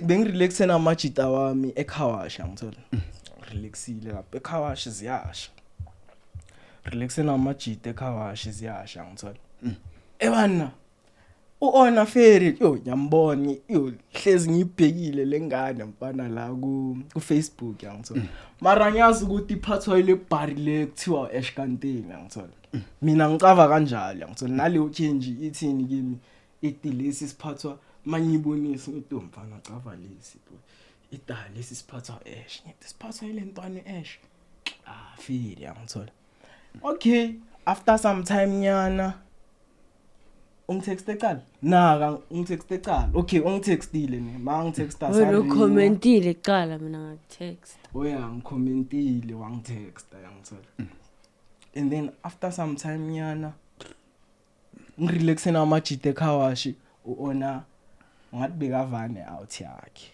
bengirelaxe namajita wami ekhawasha ngithola. Relaxile lapha ekhawasha ziyasha. Relaxe namajita ekhawasha ziyasha ngithola. Ebana uona feri ngiyambona hlezi ngibhekile lengane mfana la ku Facebook ngithola. Mara ngiyazi ukuthi iphathwa ile bar le kuthiwa eShkantini ngithola. Mina ngicava kanjalo ngithola nale change ithini kimi itilesi siphathwa manyibonisa ukuthi mfana cava lesi bro. Idala lesi siphathwa eSh. Ngithi siphathwa ile ntwana eSh. Feri ngithola. Okay, after some time nyana ungitexte eqala naka ungitexte eqala okay ungitextile ne mangitexta Wena ucommentile qala mina ngakutext. oya ngicommentile wangitexta yangithola and then after some time nyana ngirelaxe namajita ekhawashi uona ngathi bekavane out yakhe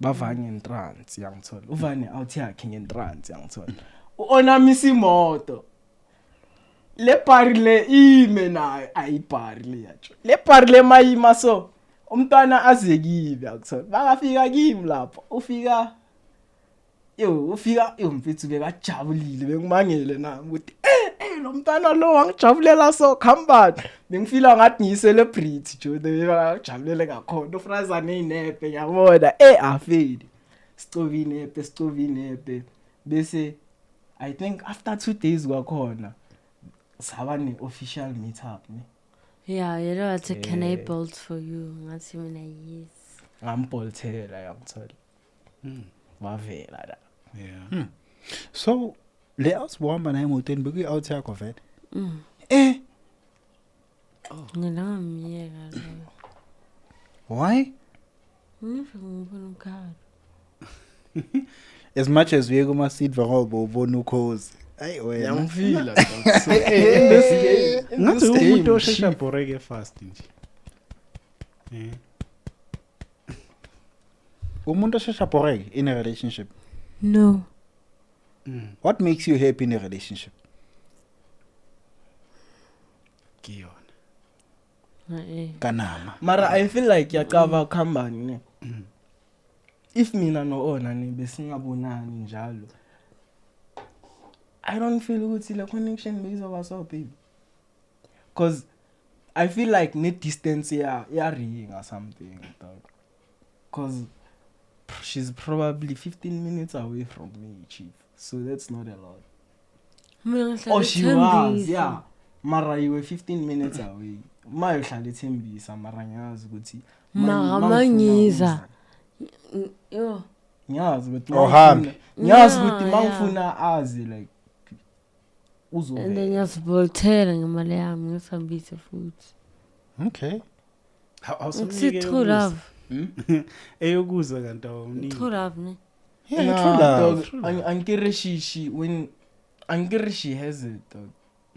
bavanye entrance yangithola uvane out yakhe ngentrance yangithola uona misimoto le pari le ime nayo ayipari le yacho le pari le mayima so umntwana azekibe akuthola bakafika kimi lapho ufika mfethu bekajabulile bengimangele nami ukuthi lo mntwana lo wangijabulela so khambani bengifila ngathi ngiyicelebrity jo bekajabulele kakhona ufrazane inepe yabona afeli sicovine bese I think after 2 days kwakhona saba ne-official meetup ne Yeah, you know what can I bolt for you? Ngathi mina yes. ngambolthela yangithola wavela la Yeah. so le awusibuhamba naye emotweni bekuyi-out yakho vele Ngina ngamiyeka lo. why Ngisho ngibona ukhalo. as much as uye kuma-silver ngoba ubona ukhozi hayi wena yangifila Ngathi umuntu oshesha boreke fast nje. umuntu oshesha boreke in a relationship No. what makes you happy in a relationship Kiyona. kanama mara I feel like yaqava khambani ne if mina no-ona ne besingabonani njalo I don't feel ukuthi le connection beyizoba so baby cause I feel like ne-distance ring or something dog. Cause she's probably 15 minutes away from me chief so that's not a lot Mina oh ngihlala she was eThembisa. yeah mara you were 15 minutes away mayohlala eThembisa mara ngiyazi ukuthi Mara mangiza. Yo. ngiyazi ukuthi Uhambe. ngiyazi ukuthi Yeah, mangifuna azi like And then uzovela ngiyasibolthela ngemali yami ngisambise futhi. okay It's true love. Eyokuza kanti awuningi. True love ne. yeah Nah, true love dog, angikere she has it dog.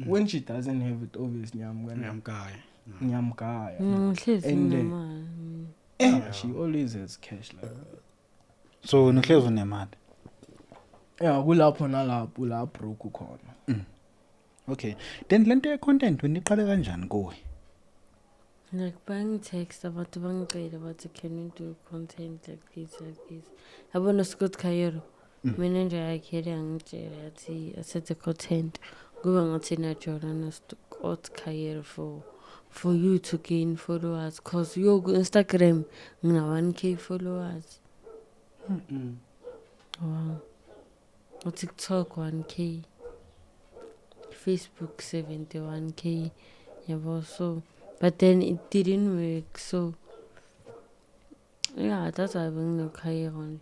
When she doesn't have it obviously Ngiyamkaya. nyamgaya Ngihlezi And, nginemali. she always has cash like so nihlezi unemali yeah kulapho nalapho la broke khona okay then lento ye-content wena iqale kanjani kuwe Like bang text abantu bangicela bathi can you do content like this. Yabona Scott Kayero. Mina nje ayikhere angitshela yathi asethe content kuba ngathi na Jordan Scott Kayero for you to gain followers cause yo ku Instagram ngina 1k followers. Wow. On TikTok 1k. Facebook 71k. Yabo so but then it didn't work so Yeah, that's why benginekhairo.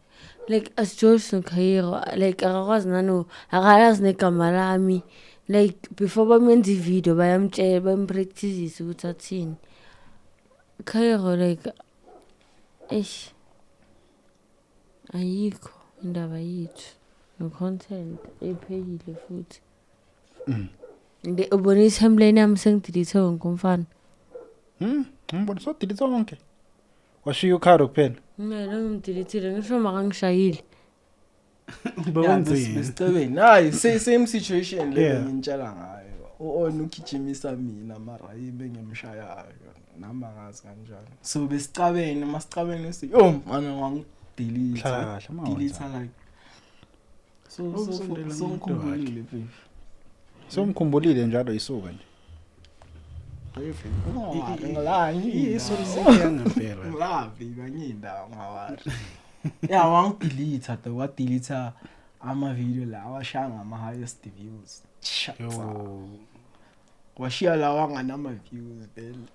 Like as George nekhairo, like akakwazi nano akayazi negama lami. Like before bamenza ivideo bayamtshela bampractice ukuthi athini. Khairo like ayikho indaba yethu no content ephelile futhi. Nde ubonisa timeline yami sengidelete wonke umfana. Ngibona so delete wonke. Washiya ukharo kuphela. Mina ngimdelete ngisho makangishayile. Besicebeni hayi same situation le ngintshela ngayo ona ukijimisa mina mara yibe ngimshayayo nami ngazi kanjalo so besicabene masicabene si mana wangidelete delete like so ngikhumbulile baby somkhumbulile njalo isuka nje Isso ngempela. Nglavi kanyinda ngawari yeah wangidelete to wadelete ama video la awashaya ngama highest views washiya la wanganama views then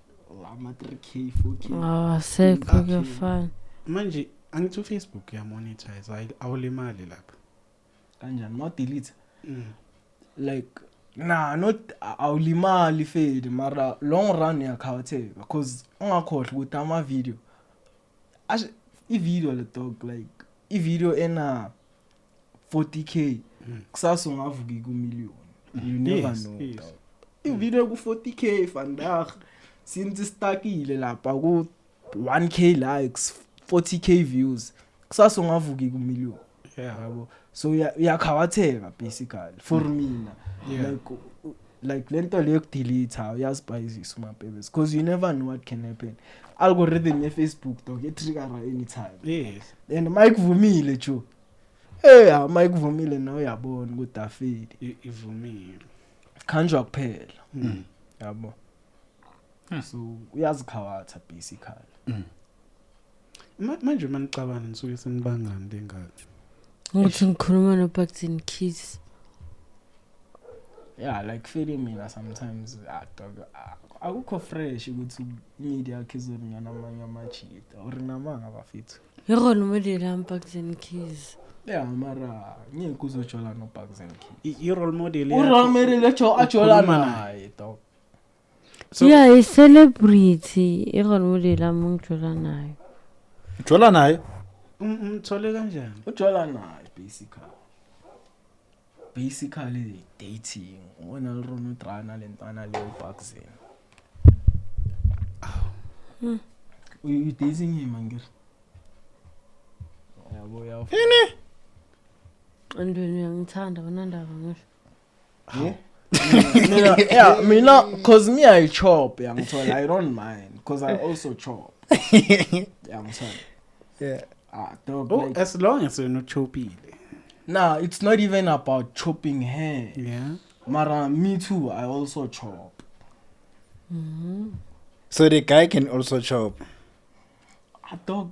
ama 3k 4k Sekho kuyafana. Manje angithi Facebook ya monetize awulimali lapha. Kanjani ma delete like not awulimali fade mara long run yakhawutheka because ungakhohle ukuthi ama video i-video le dog like i-video ena 40k kusasa ungavuka ku-million you never know i-video ku 40k vandag since istakile lapha ku 1k likes 40k views kusasa ungavuka ku-million yabo so yakhawutheka basically for mina like lento le yokudelete uyazibayizisa umabhebes because you never know what can happen. Algorithm ye Facebook dog trigger anytime. Yes. And Mike Vumile jo. Mike Vumile now uyabona ukuthi afedi ivumile. Kanjwa kuphela. Yabo. So uyazikhawatha basically. Manje manicabana nisuke senibangani lengane. Ukuthi ngikhuluma no Buxton Kids. Yeah, like feeling mina sometimes dog akukho fresh ukuthi media khizona namanye amachita or namanga bafethu. Yikona model am Buxton Kids. Yeah, mara ngeke kuzojola no Buxton Kids. I-role model Role model ajola naye dog. Yeah, a celebrity. Yikona model am ngijola naye. Ujola naye? Umthole kanjani? Ujola naye basically dating wona lona udrana lentana le Buxton. You dating him angir. Yabo yafu. Andweni ngithanda banandaba ngisho. Mina cause me I chop yangithola I don't mind cause I also chop. Yangithola. Yeah. Dog, like, as long as you're not choppy. Nah, it's not even about chopping hair. Yeah. Mara, me too, I also chop. So the guy can also chop. Dog,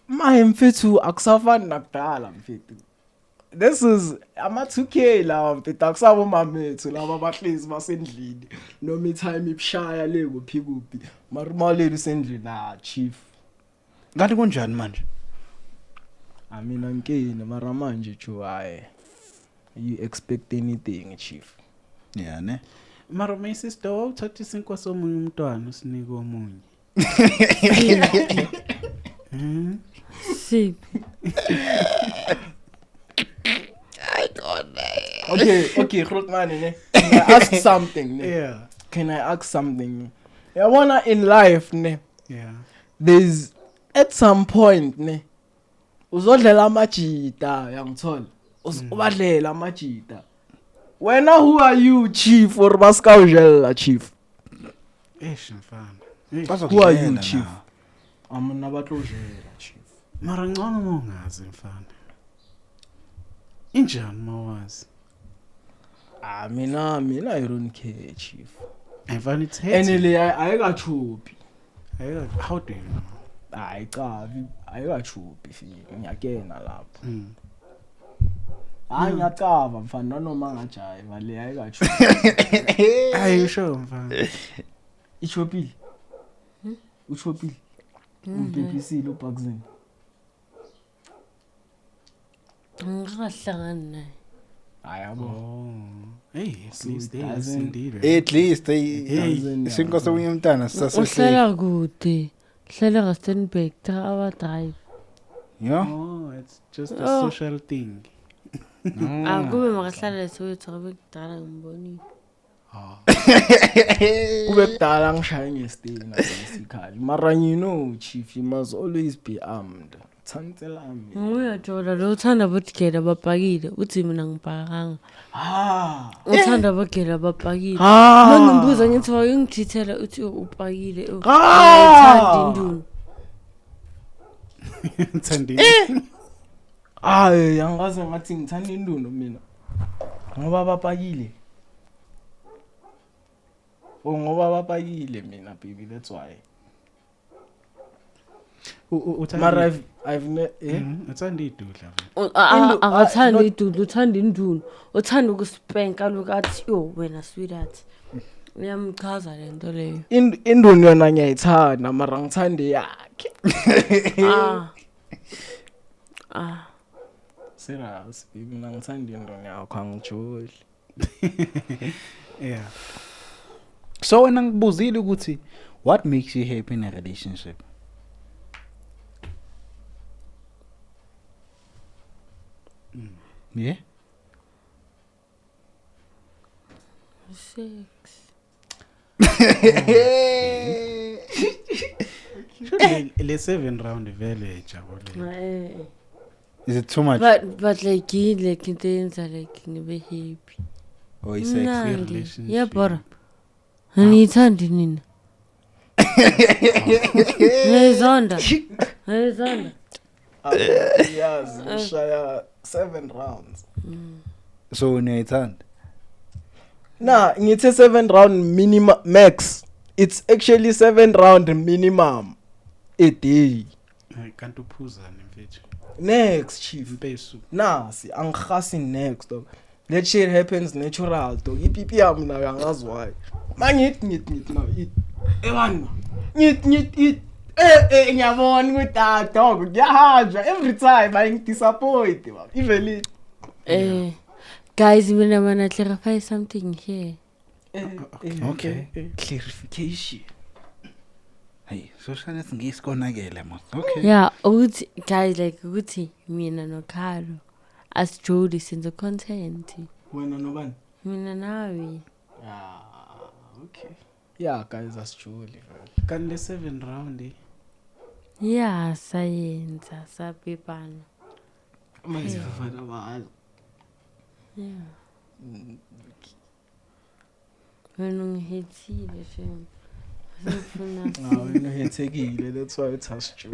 my mfethu akusafani nakudala mfethu. This is ama 2k la mfethu akusabo mamethu laba bahlezi basendlini. No me time ibshaya le kuphi kuphi. Mara maleli sendlini chief. Ngathi kunjani manje? Mina nkeni mara manje jo hayi. You expect anything chief? Yeah, ne. Mara my sister uthatha isinkwa somunye umntwana usinike omunye. Sip. Okay, Grootman, ne. Can I ask something? Ne? Yeah. Can I ask something? I wanna in life, ne. Yeah. There's at some point, ne. Uzodlela amajita yangithola. Ubadlela amajita. Wena who are you chief or baskawujela chief? Mfana. Who are you chief? Amana batlojela chief. Mara ngcono mongazi mfana. Injani mawazi? Mina I don't care chief. Mfana it's Anyway, ayikachupi. How do you know? Ayikachupi fika ngiyakena lapho. Ngiyacava mfana noma ngajayiva le ayikachupi. Are you sure mfana? Ichopile. Uchopile. Umpephisile uBuxton. Ngikahlangani naye. Ayabo. Oh. Hey, at least they doesn't- indeed. At least Doesn't- sinkosi omunye umntana sisasehlela. Uhlala kude. Uhlala kaStenburg 3 hour drive. Yeah. Oh, it's just a Oh. social thing. Akube makahlala Soweto kube kudala ngimbonile. Kube kudala ngishaya ngestina basically. Mara you know chief you must always be armed. Tsantsela ami. Uyajola lo uthanda bodigela babhakile uthi mina ngibhakanga. Ah. Uthanda abagela babhakile. Ah. Mangimbuza ngithi wayengithithela uthi ubhakile. Ah. Uthanda indunu. Thandi. Hayi angaze ngathi ngithanda induno mina. Ngoba bapakile. Ngoba bapakile mina baby that's why. Mara I've Uthandi idudla. Akathanda not- idudu uthanda indunu. Uthanda ukuspenka lokathi yo wena sweetheart. Uyamchaza lento leyo. induno yona ngiyayithanda mara ngithande yakhe. Serious baby mina ngithanda induno yakho angijoli. Yeah. So wena ngibuzile ukuthi what makes you happy in a relationship? Yeah. Sex. Le 7 round vele jabule. Is it too much? But like into yenza like ngibe happy. Or is sex? Mnandi. relationship. Yeah bora. Aniyithandi nina. Ngizonda. Yes, ngishaya 7 rounds. So unayithanda? Nah, ngithe 7 round minimum max. It's actually 7 round minimum a day. Kanti uphuza nemfethu. Next chief. Impesu. Nah, see angihasi next dog. That shit happens natural dog. Ipipi yami nayo angazi why. Mangit now eat. Ewan. Eat. Ngiyabona ukuthi dog ngiyahanja every time I disappoint. Even it. Guys, mina mana clarify something here. Okay. Clarification. Hey, so shana singiskonakele mos. Okay. Yeah, ukuthi guys like ukuthi mina no Carlo as Jody since the content. Wena nobani? Mina nawe. Okay. Yeah, guys, that's truly. Kanti le 7 round. Yeah, sayenza sapipana. Manje mfana bazi. Yeah. Wena ngihethile shem. Ngifuna. Wena hethekile, that's why it has true.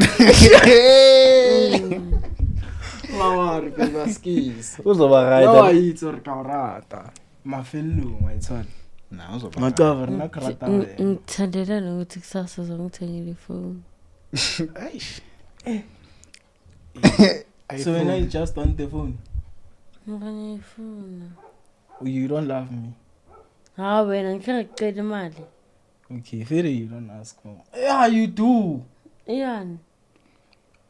Mawari phela skills. Uzoba No right. ayitso rikaurata. Mafelu ngayithona. Na uzoba. Ngacava na krata. Ngithandela nokuthi kusasa uzongithengela ifoni. Aish. So when I just on the phone, Ngifuna. you don't love me. Ha wena ngifuna ukucela imali. Okay, very you don't ask me. Yeah, you do. Yani.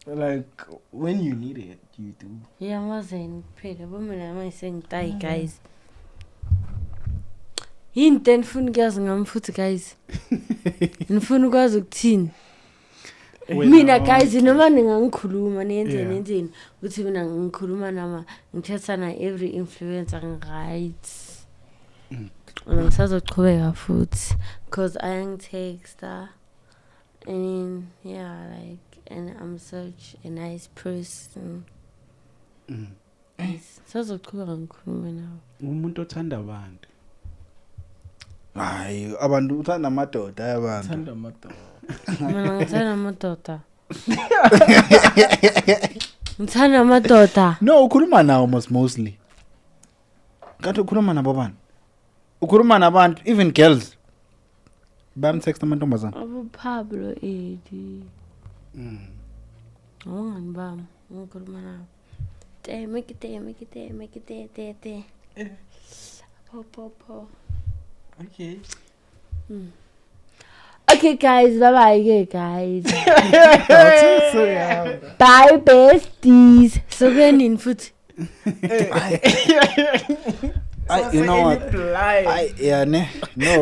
Like when you need it, you do. Yeah, mazeni kuphela bomina manje sengitayi guys. Yini ngifuna ukuyazi ngami futhi guys. Ngifuna ukwazi ukuthini. Mina guys noma ningangikhuluma nenzeni ukuthi mina ngikhuluma nama ngithetha na every influencer right. Ngisazoqhubeka futhi because I am texter and yeah like and I'm such a nice person. Sazoqhubeka ngikhulume nawe. Umuntu othanda abantu. Hayi, abantu uthanda amadoda ayabantu. Thanda madoda. Mina ngithanda amadoda. Ngithanda amadoda. No, ukhuluma nawo mostly. Kanti ukhuluma nabo bani? Ukhuluma nabantu, even girls. Bam text amantombazana. Abo Pablo Edi. Awungani bami, ngikhuluma nawe. Make it. Po. Okay. Okay guys, bye guys. So yeah. Bye besties. So kuyanini futhi? You know what? Yeah, no.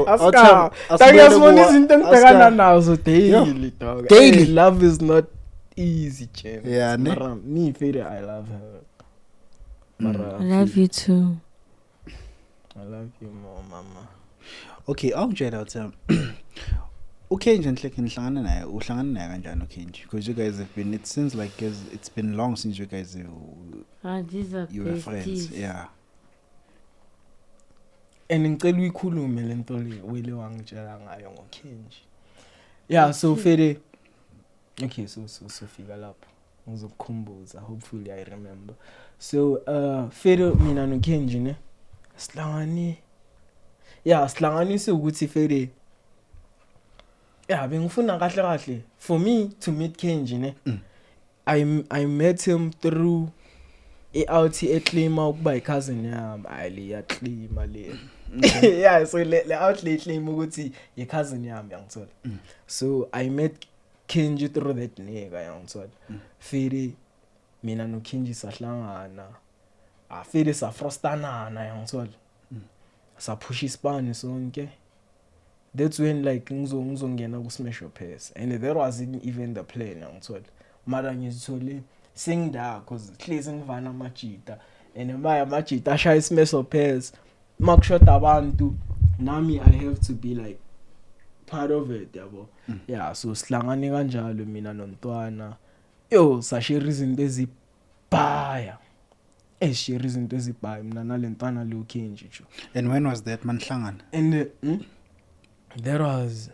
After tangiyasibona izinto engibhekana nazo daily dog. Daily. Love is not easy, Chen. Yeah, ne? Mara, me Fede, I love her. Mara, I love you too. I love you more, mama. Okay, awungitshela uthi uKenji Nhleki nihlangana naye kanjani uKenji? Because you guys have been, it seems like it's been long since you guys These are you were friends. besties. Yeah. And ngicela uyikhulume lento le wele wangitshela ngayo ngoKenji. Yeah, so Fede. Okay, so fika lapho. Ngizokukhumbuza, hopefully I remember. So Fede mina noKenji ne sihlanganise ukuthi Fede. Yeah, bengifuna kahle. For me to meet Kenji ne. I met him through out eklima ukuba cousin yami ali yaklima le. Yeah, so le outlet claim ukuthi ye cousin yami yangithola. So I met Kenji through that nigga yangithola. Fede mina no Kenji sahlangana. Fede sa frostanana yangithola. Sa push ispan sonke. That's when like ngizongena ku Smash Your Pass, and there wasn't even the plan yangithola. Mara ngizithole singida cause hlezi ngivana amajita and maya amajita ashaya Smash Your Pass. Makushota abantu nami I have to be like part of it yabo. Yeah, so sihlangane kanjalo mina noNtwana. Yo sashare izinto ezibhaya. Share izinto ezibhaya mina nalentwana lo Kenji jo. And when was that manhlangana? And there was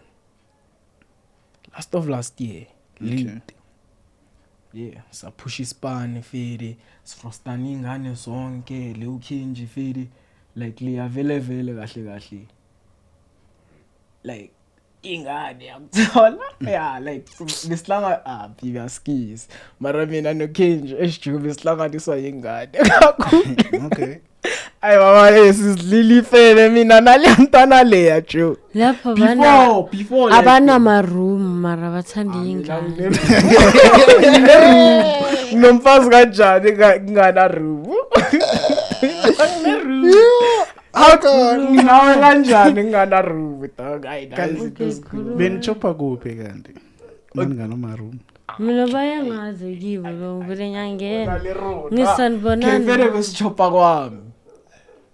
last year. Okay. Yeah, sa push ispan Fede, sifrostana ingane zonke le uKenji Fede like liya vele kahle. Like ingane yakuthola. Yeah, like bislanga biya skis. Mara mina noKenji esijuba isihlanganiswa ingane. Okay. Ay mama lesilili Fede mina naliyantwana leya jo. Lapho Before abana maroom mara bathanda ingane. Nomfazi kanjani ngana room. Nginawe kanjani ngana room dog. Benichopha kuphi kanti? Mangano maroom. Mina bayangazi kibo lo ngibule nyangena. Ngisanibonana. Fede besichopha kwami.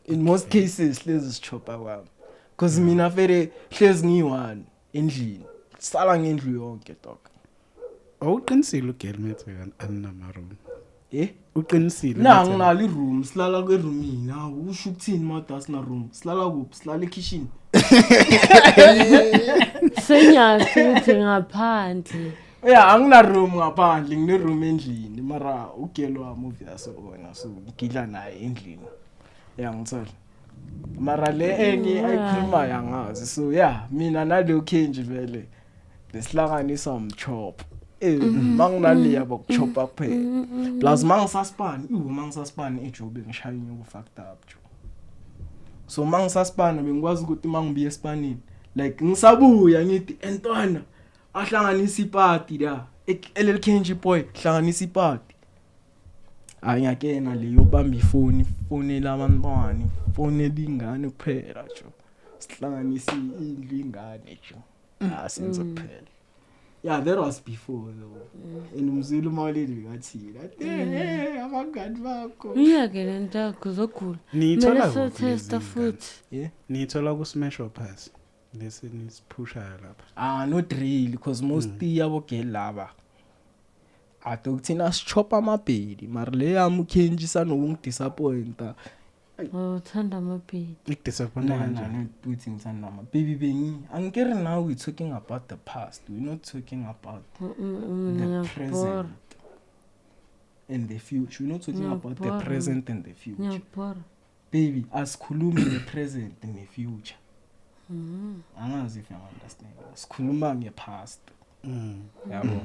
In most cases hlezi sichopha kwami. Cause mina Fede hlezi ngiyi-one endlini. Sala ngendlu yonke dog. Awuqinisile uGelmet anina maroom. Uqinisile. Nginalo iroom, silala kweroomini. Usho ukuthini mada sina room? Silala kuphi? Silala ekitchen. Senyazi ukuthi ngaphandle. Yeah, angina room ngaphandle, ngine room endlini. Mara ugelo wami obvious wona so ngidla naye endlini. Yeah, ngithola. Mara le enye ayikhuluma yangazi. So yeah, mina nalo Kenji vele besihlanganisa umchop. Manginaliya bokuchopha kuphela. Plus mangisaspan ejobe ngishaya inyuku fucked up jo. So mangisaspan bengikwazi ukuthi mangibuye espanini like ngisabuya ngithi entwana ahlanganisa iparty la LL Kenji boy hlanganisa iparty. Ngiyakena leyo bamba ifoni labantwana, ifoni elingane kuphela jo. Sihlanganisa indlu ingane jo. Senze kuphela. Yeah, that was before though. And umzulu mawaleli ngathila. Abangani bakho. Ngiyakela ntakho zogula. Nithola so testa futhi. Yeah. Nithola ku Smash Your Pass. Lesi nisipusha lapha. Not really because most yabo girl laba. Adokuthina sichopha amabhedi, mara le yami uKenji sanokungidisappointa. Uthanda amabhedi. Ikudisappointa kanjani? Uthi ngithanda amabhedi bengi. Angikere now we talking about the past. We're not talking about the present and the future. We're not talking about the present and the future. Ngiyabhora. Baby, asikhulumi the present and the future. Angazi if you understand. Sikhuluma nge-past. Yabo.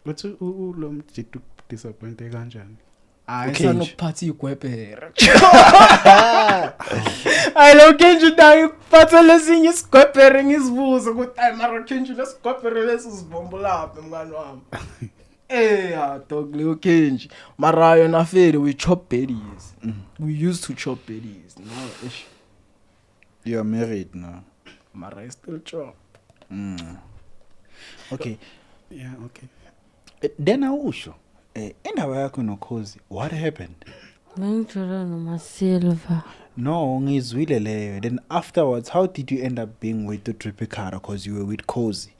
But lo mjitu disappointed kanjani? Sanokuphatha igwebhere. I lo Kenji dayi kuphatha lesinye isigwebhere ngizibuza ukuthi ay mara Kenji lesigwebhere lesi sibombulaphi mngani wami. Dog Leo Kenji. Marayo na fere we chop berries. We used to chop berries. Now ish. You're married now. Mara still chop. Okay. Yeah, okay. Then awusho. Indaba yakho noKhozi, what happened? Bengithola nomasilva. No, ngizwile leyo. Then afterwards, how did you end up being with the Tripikara? Because you were with Khozi.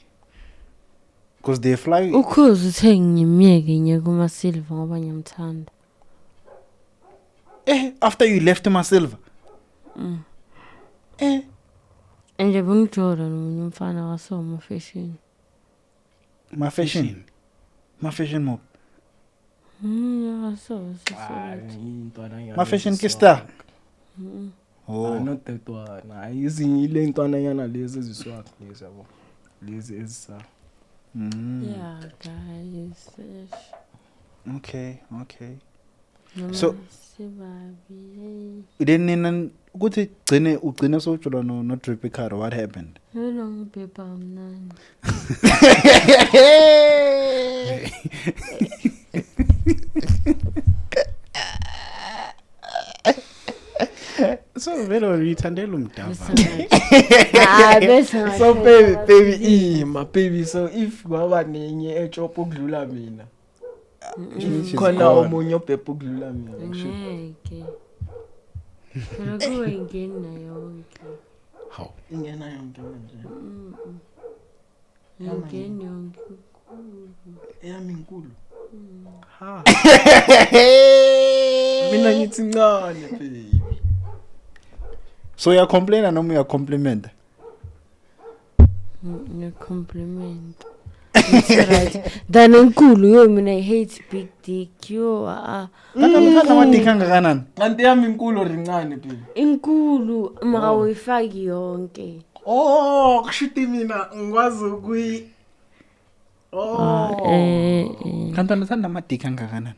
Because they fly. Ukhozi uthe ngimyeke nye kumasilva ngoba ngiyamthanda. After you left Masilva. Nje bengithola nomunye umfana wasoma fashion. Fashion mob. Yeah, so. Fashion Kista. Oh, not that one. I using ile ntwana yana lezi eziswakhe lezi yabo. Lezi ezisa. Yeah, guys. Okay. So Then ukuthi ugcine sowujula no Tripikara, what happened? long paper mnandi. So vele uyithandela umdava. Bese So baby, my baby. So if kwaba nenye echop ukudlula mina. Khona omunye obhebha ukudlula mina ngisho. ngeke. Phela kuwe ingena yonke. How? Ingena yonke manje. Ingena yonke. Eyami inkulu. Ha. Mina ngithi ncane baby. So you complain noma you compliment? No compliment. It's right. Then enkulu yo mina I hate big dick yo Kanti ama-dick angakanani? Kanti yami inkulu rincane baby. inkulu mara uyifaki yonke. Oh, kushuthi mina ngikwazi ukuyi. Kanti unathanda ama-dick angakanani?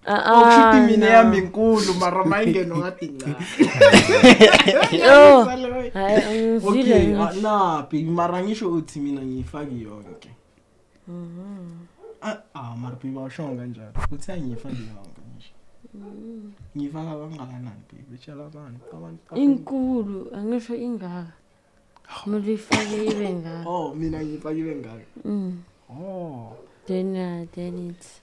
Kushuthi mina yami inkulu mara mayingeno ngathi ncane. Yo. Okay, na baby mara ngisho uthi mina ngiyifaki yonke. Mara baby awushonga kanjalo. Uthi angiyifaki yonke ngisho. Ngifaka kangakanani baby? Tshela abantu. Inkulu angisho ingaka. Kumele ifake ibe ngaka. Oh, mina ngifakile ngaka. Then it's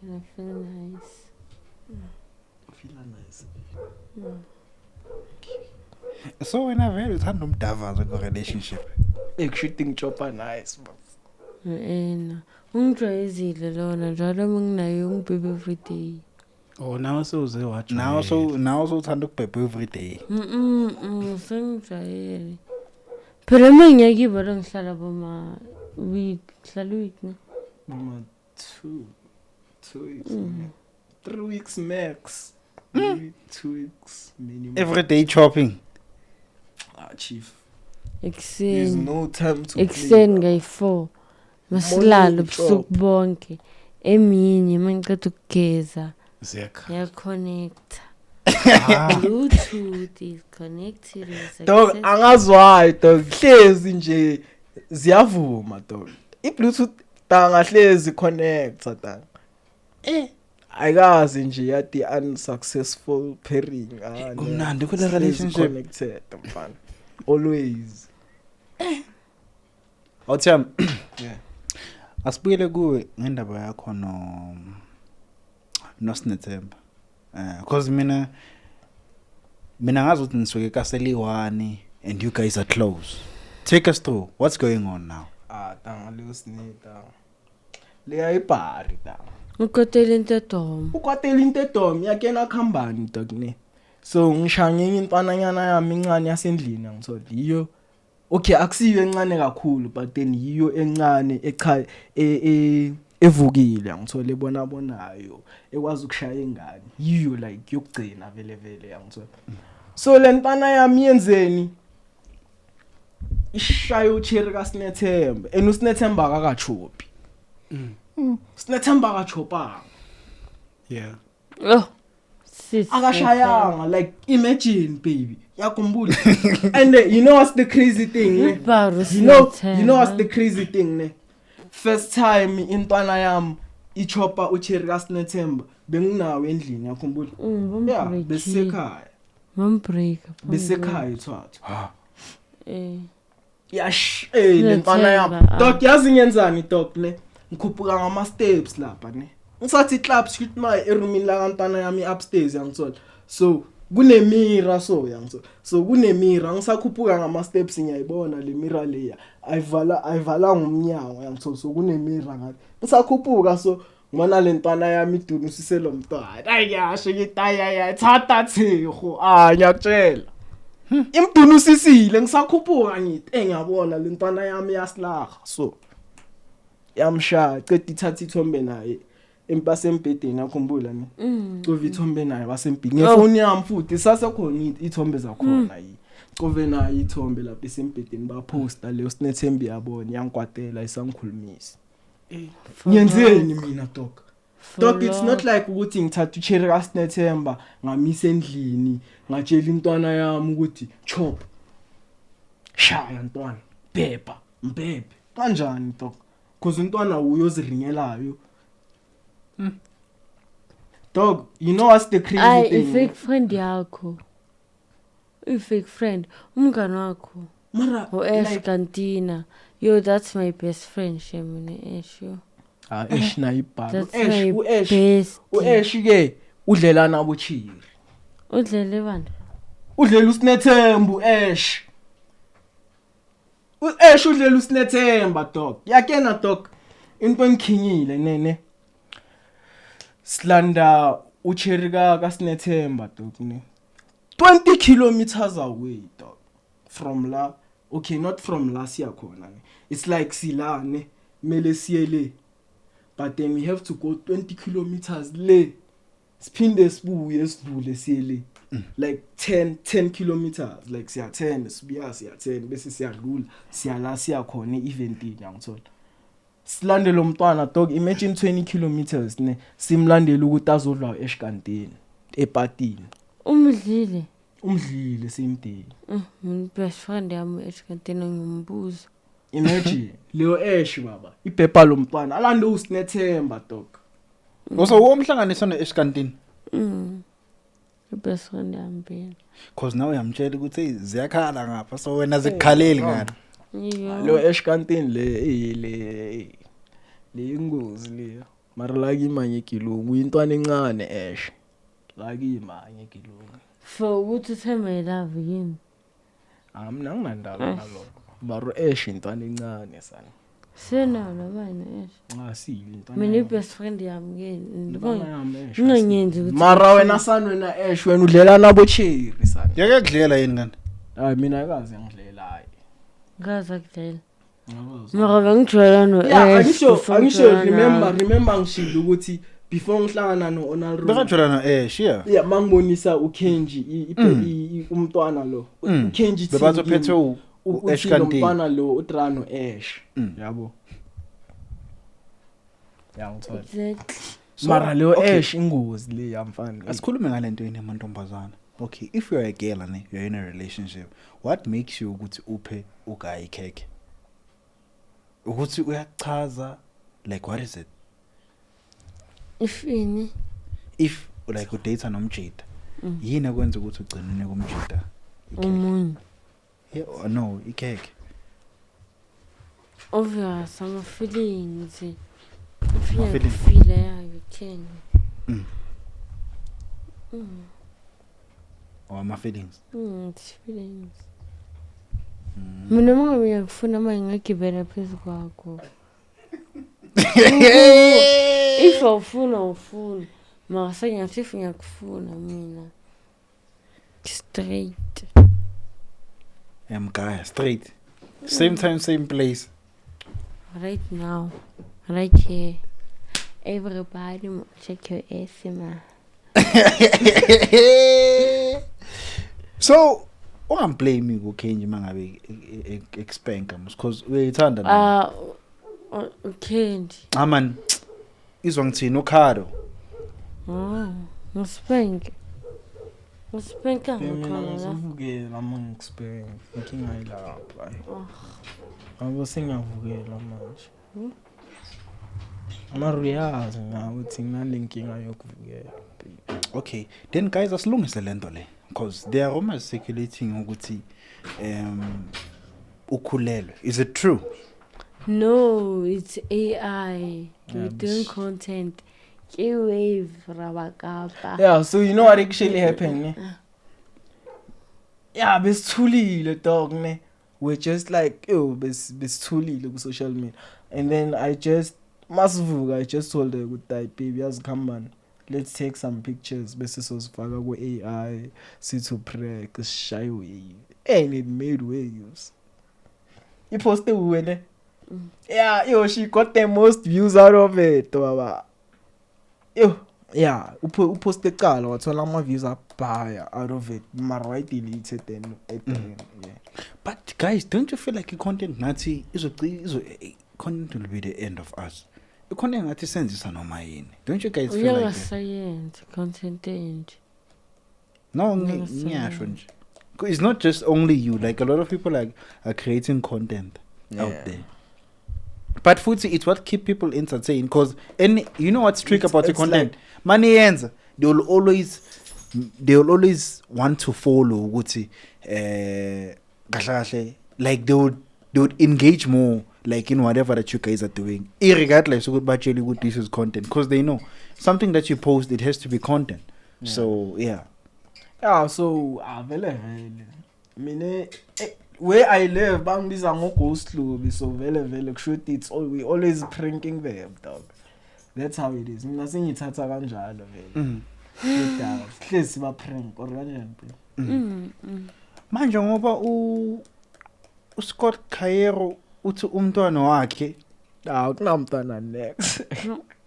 gonna feel nice. Feel nice. So wena vele uthanda umdavazo ku-relationship? Kushuthi ngichopa nice. Ungijwayezile lona njalo menginayo ngibhebe every day. Oh, now sewuze watch. Now so uthanda ukubhebha every day. Sengijwayele. Phela mengiyakibo la ngihlala boma hlala week ne. Mama 2 weeks. 3 weeks max. 2 weeks minimum. Every day chopping. Chief. There's no time to Extend guy 4. Masilala ubusuku bonke. Eminye mangicela ukugeza. Zeka. Ya connect. Bluetooth is connected. Dog angazwayi dog hlezi nje ziyavuma dog. I-Bluetooth tangahlezi connect tanga. Ayikazi nje yathi unsuccessful pairing. Kumnandi kule relationship connected mfana. Always. Awutham. Yeah. Asibuyele kuwe ngendaba yakho no Snethemba. Because mina ngazi ukuthi nisuke eKaseliwani and you guys are close. Take us through what's going on now. Tanga leyo sinita. Leya ibhari tanga. Ukotela into edom. Ukwatela into edom yakena khambani dog ne. So ngishange intwananyana yami incane yasendlini ngithola iyo. Okay, akusiyo encane kakhulu but then yiyo encane evukile ngithola ebonayo ekwazi ukushaya ingane. Yiyo like yokugcina vele ngithola. So lentwana yami yenzeni ishaya uCherry kaSnethemba uSnethemba akakachopi. Snethemba akachopa. Yeah. Oh. Akashayanga like imagine baby yakumbula. And you know what's the crazy thing ne? You know what's the crazy thing ne? first time intwana yami ichopa uCherry kaSnethemba benginawo endlini yakhumbula yeah besekhaya besekhaya ithwatha yash lentwana yami dog yazi ngenzani dog ne ngikhuphuka ngama steps lapha ne ngisathi clubs shoot my erumini la kantwana yami upstairs yangithola so kunemira so yangithola so kunemira ngisakhuphuka ngama steps ngiyayibona le mirror leya ayivala ngomnyango yangithola so kunemira ngathi ngisakhuphuka so ngibona lentwana yami idunusise lo mntwana ayasho ngitaya thatha thego ngiyakutshela imdunusisile ngisakhuphuka ngithi engiyabona lentwana yami yasilaga so yamshaya ceda ithatha ithombe naye empasembedeni akhumbula ne cove ithombe naye wasembedeni ngefoni yami futhi sasekhona ithombe zakhona yi cove naye ithombe lapha esembedeni baposta leyo Snethembi yabona yangikwatela isangikhulumisa ngiyenzeni mina dog it's not like ukuthi ngithatha uCherry kaSnethemba ngamisa endlini ngatshela intwana yami ukuthi chop shaya ntwana bhebha mbebe kanjani dog cause intwana uyoziringelayo dog you know what's the crazy thing fake friend yakho fake friend umngane wakho mara Ash Kantina yo that's my best friend shemini Ash yo Ash na ibhalo Ash Ash ke udlela nabo Cherry udlele bani udlela uSnethemba Ash Ash udlela uSnethemba dog yakena dog into engikhinyile nene Slanda uCherry kaSnethemba dog ne 20 kilometers away dog from la okay not from la siya khona it's like silane mele siyele but then we have to go 20 kilometers le siphinde sibuye sidlule siyele like 10 kilometers like siya 10 sibuya siya 10 bese siyadlula siyala siya khona eventini yangithola silandele lo mntwana dog imagine 20 kilometers ne simlandela ukuthi azodla eShikantini epatini umdlile simdini best friend yami eShikantini ngimbuza imagine Leo Ash baba ibhepha lo mntwana alande uSnethemba dog also womhlanganiso neEshikantini best friend yami cause now uyamtshela ukuthi ziyakhala ngapha so wena zikukhaleli ngani lo eShikantini le ingozi le mara laki manye kilungu intwana encane Ash laki manye kilungu for ukuthi uthembe love yini mina nginandaba nalo baro Ash intwana encane sana sena nabani Ash sile intwana mina best friend yami ngingenzi ukuthi mara wena sana wena Ash wena udlela nabo Cherry sana yake kudlela yini ngani mina akazi ngidlela hayi ngaza kudlela mara bengijwayela no angisho remember ngishilo ukuthi before ngihlangana noHonor bekajwayela no Ash yeah mangibonisa uKenji umntwana lo uKenji bebatho phethe uEshikantini umntwana lo uDrano Ash yabo yangithola mara lo Ash ingozi le yamfana asikhulume ngalento yini emantombazana okay if you're a girl and you're in a relationship what makes you ukuthi uphe uguy ikheke ukuthi uyachaza like what is it if like udate nomjida yini akwenza ukuthi ugcinene kumjida umunye yeah no ikheke obvious some feelings if you feel yeah you can or ama feelings it's feelings mina ngiyakufuna manje ngigibela phezulu kwakho if ufuna mara sengathi ngiyakufuna mina straight guy straight same time same place right now right here everybody check your ass man so ungamblame uKenji mangabe expenka because uyayithanda na Kenji man izwa ngithini uKhado ngispenka ngivukela mama ngispenka inkinga yilapha abo sengiyavukela manje Amaruyazi ngawuthi nginalenkinga yokuvukela. Okay, then guys, asilungise lento le, because there are rumors circulating ukuthi ukhulelwe. Is it true? No, it's AI. We're doing content. Wave Rabakapa. Yeah, so you know what actually happened, ne? Yeah, besithulile dog, ne? We're just like, besithulile ku social media. And then I just told her good day, baby, as come on. Let's take some pictures. Bese sozifaka ku AI, sithu prek, shy wave. And it made waves. You posted when yeah, she got the most views out of it, baba. Yeah, uposte cala wathola ama views abhaya out of it. Mara I deleted then yeah. But guys, don't you feel like content nathi content will be the end of us? Content nathi senzisa noma yini. Don't you guys feel like that? Science content end. No, ngiyasho nje. It's not just only you, like a lot of people are creating content out there. But futhi, it's what keep people entertained, because you know what's trick about the content? Like, money ends, they will always want to follow ukuthi like they would engage more like in whatever that you guys are doing, irregardless of what this is content, because they know something that you post, it has to be content. So yeah, so vele mine where I live bangibiza ngo Ghost Lobby, so vele shoot it's all we always pranking them, dog. That's how it is. Mina sengithatha kanjalo vele dog hlezi ba prank or kanjani manje ngoba uScott Khayero uthi umntwana wakhe kunamntwana next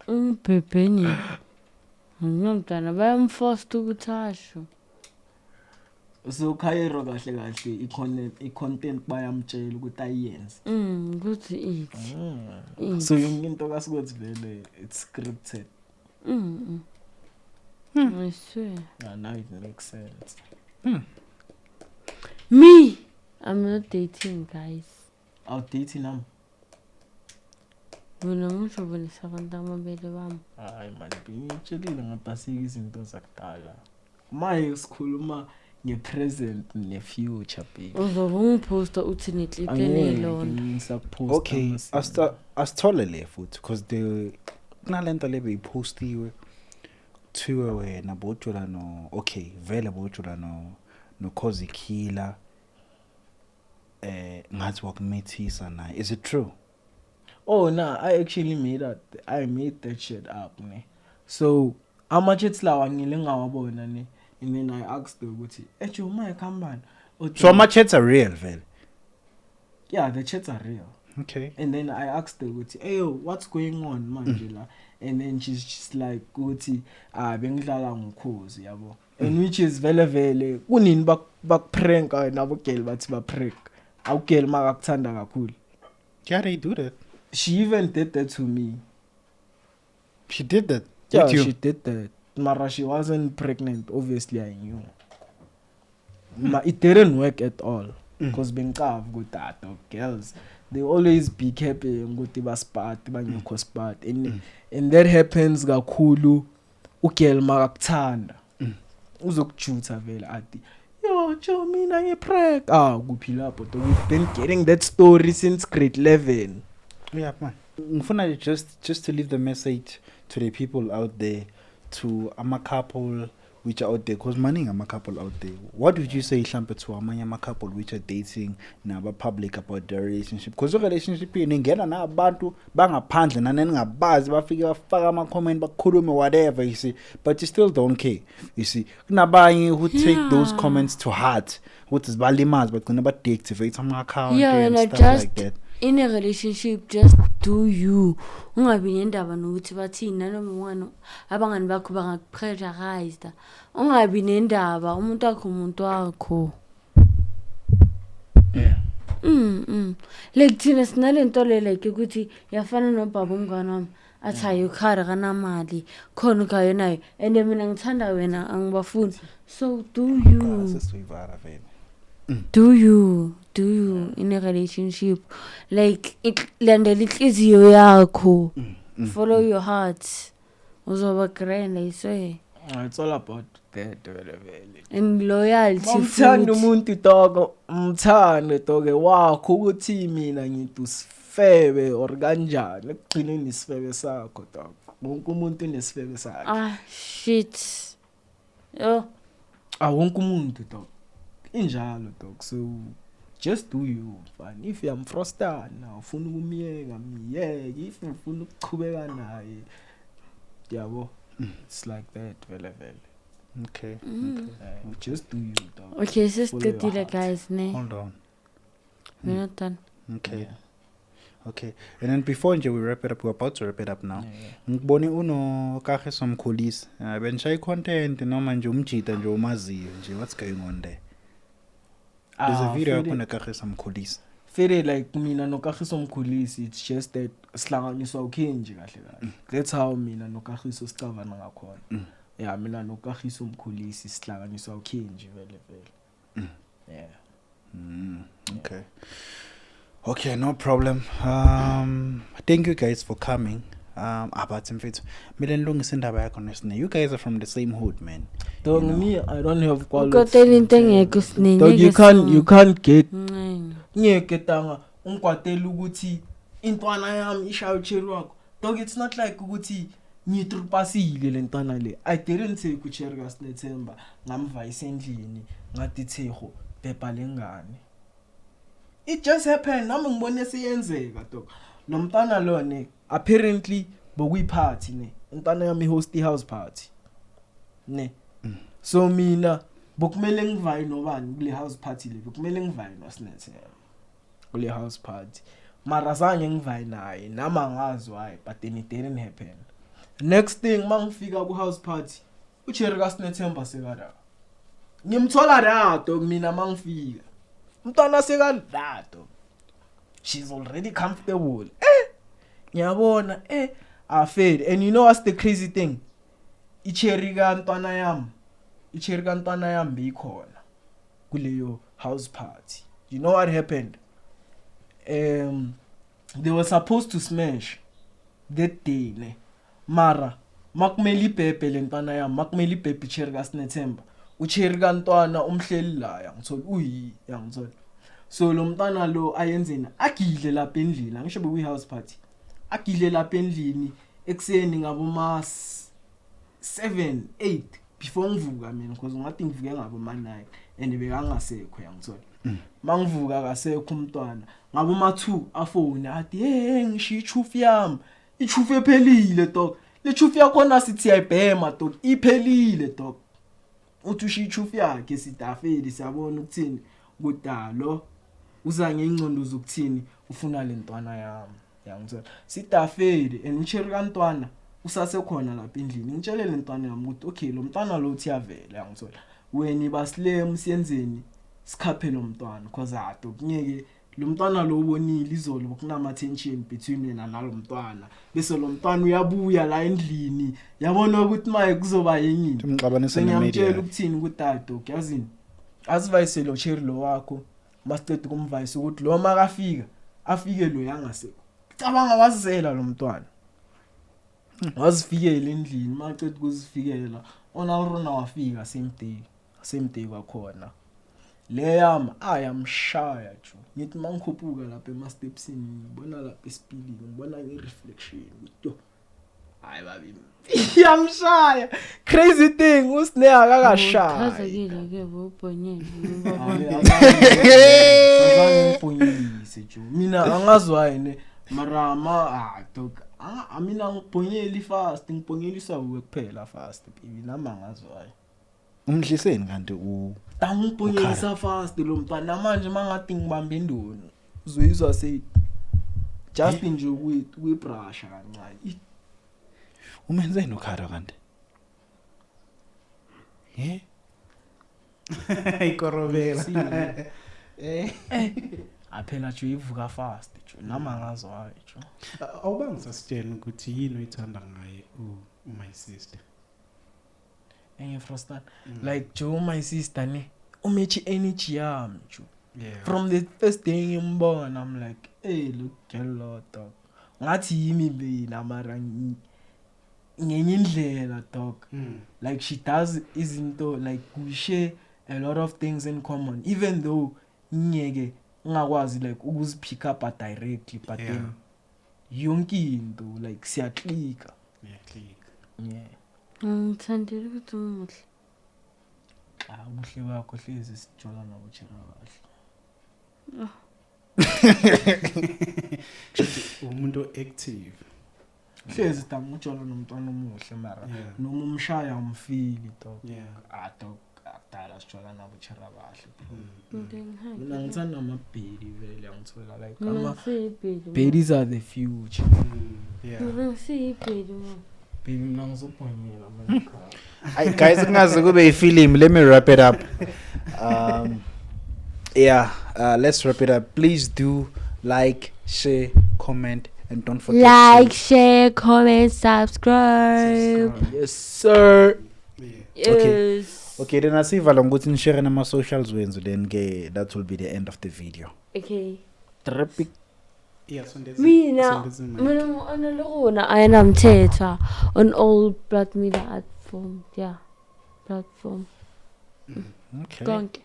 Umbhebhenye. Ngumntwana bayamforce ukuthi asho. So Khayero kahle i-content bayamtshela ukuthi ayenze. Ukuthi ithi. So yonke into kasikuthi vele it's scripted. I swear. Now it makes sense. Me, I'm not dating, guys. I'll date now. Wena ngishobonisa abantu amabele bami. Hayi man, ngitshelile ngapasika izinto zakudala. Maye sikhuluma nge-present ne-future baby. Uzobe ungiposta uthi netlitene lona. Okay, asitholele futhi, because kunalento le beyipostiwe kuthiwe wena bojula no vele bojula no Khosi Killer ngathi wakumethisa naye. Is it true? Oh nah, I actually made that shit up, ne. So ama-chats lawa ngile ngawabona ne. And then I asked her ukuthi ejo my kambani. So ama-chats are real vele? Yeah, the chats are real. Okay. And then I asked her ukuthi ayo what's going on manje la. And then she's just like ukuthi bengidlala ngukhozi yabo. And which is vele kunini bakprank nabo girl bathi ba prank. Awu girl makakuthanda kakhulu. Yeah, they do that. She even did that to me. She did that? Yeah, with you? she did that. Mara she wasn't pregnant, obviously I knew. It didn't work at all. Because benkav good that of girls. They always be happy ngokuthi baspat bangekho spat. And that happens kakhulu ugirl makakuthanda. Uzokujutha vele athi yo Joe mina ngeprank. Kuphila but we've been getting that story since grade 11. Yeah, man. Ngifuna just to leave the message to the people out there, to ama-couple which are out there, because maningi ama-couple out there. What would you say mhlambe to amanye ama-couple which are dating naba-public about their relationship? Because i-relationship ingena nabantu bangaphandle naningabazi bafike bafaka ama-comment bakhulume whatever, you see, but you still don't care, you see. Kunabanye who take those comments to heart, ukuthi zibalimazi bagcina ba-deactivate ama-account and stuff like that. In a relationship, just do you. Ungabi nendaba nokuthi bathini noma umwana abangani bakho bangakupressurize. Ungabi nendaba umuntu wakho. Like thina sinalento le like ukuthi yafana nobaba umngane wami athi ayikhara kanamali khona kayo nayo and mina ngithanda wena angibafuni. So do you. Do you in a relationship, like it landela inhliziyo yakho. follow your heart uzoba grand I swear It's all about that vele. and loyalty Mthanda futhi. umuntu dog, mthanda dog wakho ukuthi mina ngithi usifebe or kanjani ekugcineni isifebe sakho dog. Wonke umuntu unesifebe sakhe. Shit yo Wonke umuntu dog. Injalo dog. So just do you, fine. If I'm frosted now, ufuna ukumiyeka miyeke. If ufuna ukuchubeka naye, yabo. It's like that, vele. Okay. Just do you, dog. okay Follow your sesiqedile heart. guys ne Hold on. we're not done Okay. Yeah. Okay. And then before nje we wrap it up, we're about to wrap it up now. Yeah. Ngibone uno Kagiso Mkhulisi. Benishaya content noma nje umjida nje umaziyo nje what's going on there? There's a video yakho na Kagiso Mkhulisi. Fere like mina no Kagiso Mkhulisi, it's just that sihlanganyiswa ukhenji kahle kahle. That's how mina no Kagiso sicabana ngakhona. Yeah, mina no Kagiso Mkhulisi sihlanganyiswa ukhenji vele. Yeah. Okay. Okay, no problem. Thank you guys for coming. About mfethu. Mina nilungisa indaba yakho nesine. You guys are from the same hood, man. Dog, You know. me, I don't have quality. ukotela into engekho sininye Dog, you can't get ngeke tanga ungikwatela ukuthi intwana yami ishaya ucherry wakho. Dog, it's not like ukuthi ngithrupasile lentwana le. I didn't say kucherry kaSnethemba ngamva isendlini ngathi theho bhebha lengane. It just happened. Nami ngibone siyenzeka dog. Nomntana lo ne apparently bokuyiparty ne. Intwana yami host house party. Ne. So mina bokumele ngivaye nobani kule house party le. Bokumele ngivaye noSnethemba kule house party. Mara zange ngivaye naye nama ngazi why but then it didn't happen. Next thing mangifika ku house party uCherry kaSnethemba sekada. Ngimthola la dog mina mangifika. Umntwana sekalato. She's already comfortable. Ngiyabona afed. And you know what's the crazy thing? iCherry kaNtwana yami beyikhona kuleyo house party. You know what happened? They were supposed to smash that day ne. Mara makumeli ibhebhe lentwana yami, makumeli ibhebhe iCherry kaSnethemba. uCherry kaNtwana umhleli la yangithola yangithola. So lo mntana lo ayenzeni agidle lapha endlini, angisho beku house party. Agidle lapha endlini ekseni ngabo ma 7 8 before ngivuka mina because ngathi ngivuke ngabo ma 9 and bekangasekho yangithola. Mangivuka kasekho umntwana ngabo ma 2 afone athi hey ngisho ichufu yami, ichufu ephelile dog. Le chufu yakho na sithi ayibhema dog, iphelile dog. Uthi usho ichufu yakhe sidafeli siyabona ukuthini kudalo uza ngengcondo zokuthini ufuna lentwana yami yangithola sidafeli and uCherry kaNtwana usasekhona lapha endlini ngitshele lentwana yami ukuthi okay lo mntwana lo uthi yavela yangithola wena basilem siyenzeni sikhaphe lo mntwana because ado kunyeke lo mntwana lo ubonile izolo kunama tension between mina nalo mntwana bese lo mntwana uyabuya la endlini yabona ukuthi maye kuzoba yengini Tumxabanisa nemedia. ngiyamtshela ukuthini kudado yazini asivayise lo Cherry lo wakho masicede kumvayisa ukuthi lo makafika afike lo yangasekho cabanga wazela lo mntwana wazifikela endlini macede kuzifikela onalrona wafika same day kwakhona le yami ayamshaya ju ngithi mangikhuphuka lapha emastepsini ngibona lapha esipilini ngibona nge-reflection yo hayi babi yamshaya crazy thing usine akakashaya chazekile ke bobonyeni ngibonyelise ju mina angazwayi ne marama dog mina ngibonyeli fast ngibonyelisa kuphela fast baby nami angazwayi Umhliseni kanti ngibonyelisa fast lo mntwana manje mangathi ngibambe indoni uzwizwa say just nje ukuyibrush kancane umenze nokhara kanti. Ikorobela. aphela nje ivuka fast nje nami angazwayi nje Awubangisasitshela ukuthi yini oyithanda ngaye my sister. Frosted like Joe my sister ne umechi energy yami nje Yeah. from the first day ngimbona I'm like hey look girl lot dog ngathi yimi mina mara ngenye indlela dog. Like she does izinto like we share a lot of things in common even though ngeke ngakwazi like ukuzi pick up directly but Yeah. then yonke into like siyaklika. Click. Yeah. Ngithandile ukuthi umuhle. Ubuhle bakho hlezi sijola nabochera kahle. Umuntu active. Hlezi tangijola nomntwana omuhle mara Yeah. noma umshaya umfili dog. Yeah. Dog akudala sijola nabochera kahle. Ngihayike. Mina ngithanda amabheri vele angithola like Mina ama ngisiyibheli. berries are the future. Yeah. Mina ngisiyibheli man. Baby mina ngizobhonyela manje. Guys, kungaze kube ifilm. Let me wrap it up. Yeah, let's wrap it up. Please do like, share, comment, and don't forget Like, share, comment, subscribe. Yes sir. Yeah. Yes. Okay, then asivala ngokuthi nishare nama socials wenu then ke that will be the end of the video. Okay. Traffic. Yeah, so that's Mina analogona ayanamthetho on all blood media platform. Yeah. Platform. Okay. Konke.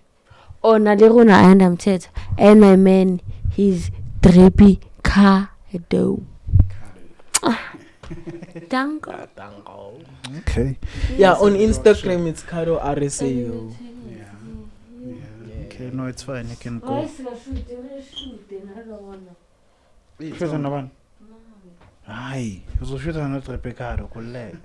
Ona lerona ayanamthetho and my man he's Drippy Cardo. Danko. Okay. Yeah, on Instagram it's Caro RSA though. Okay, no, it's fine. You can go. Shoot on the one. Hayi, uzoshoot na Rebecca kulle.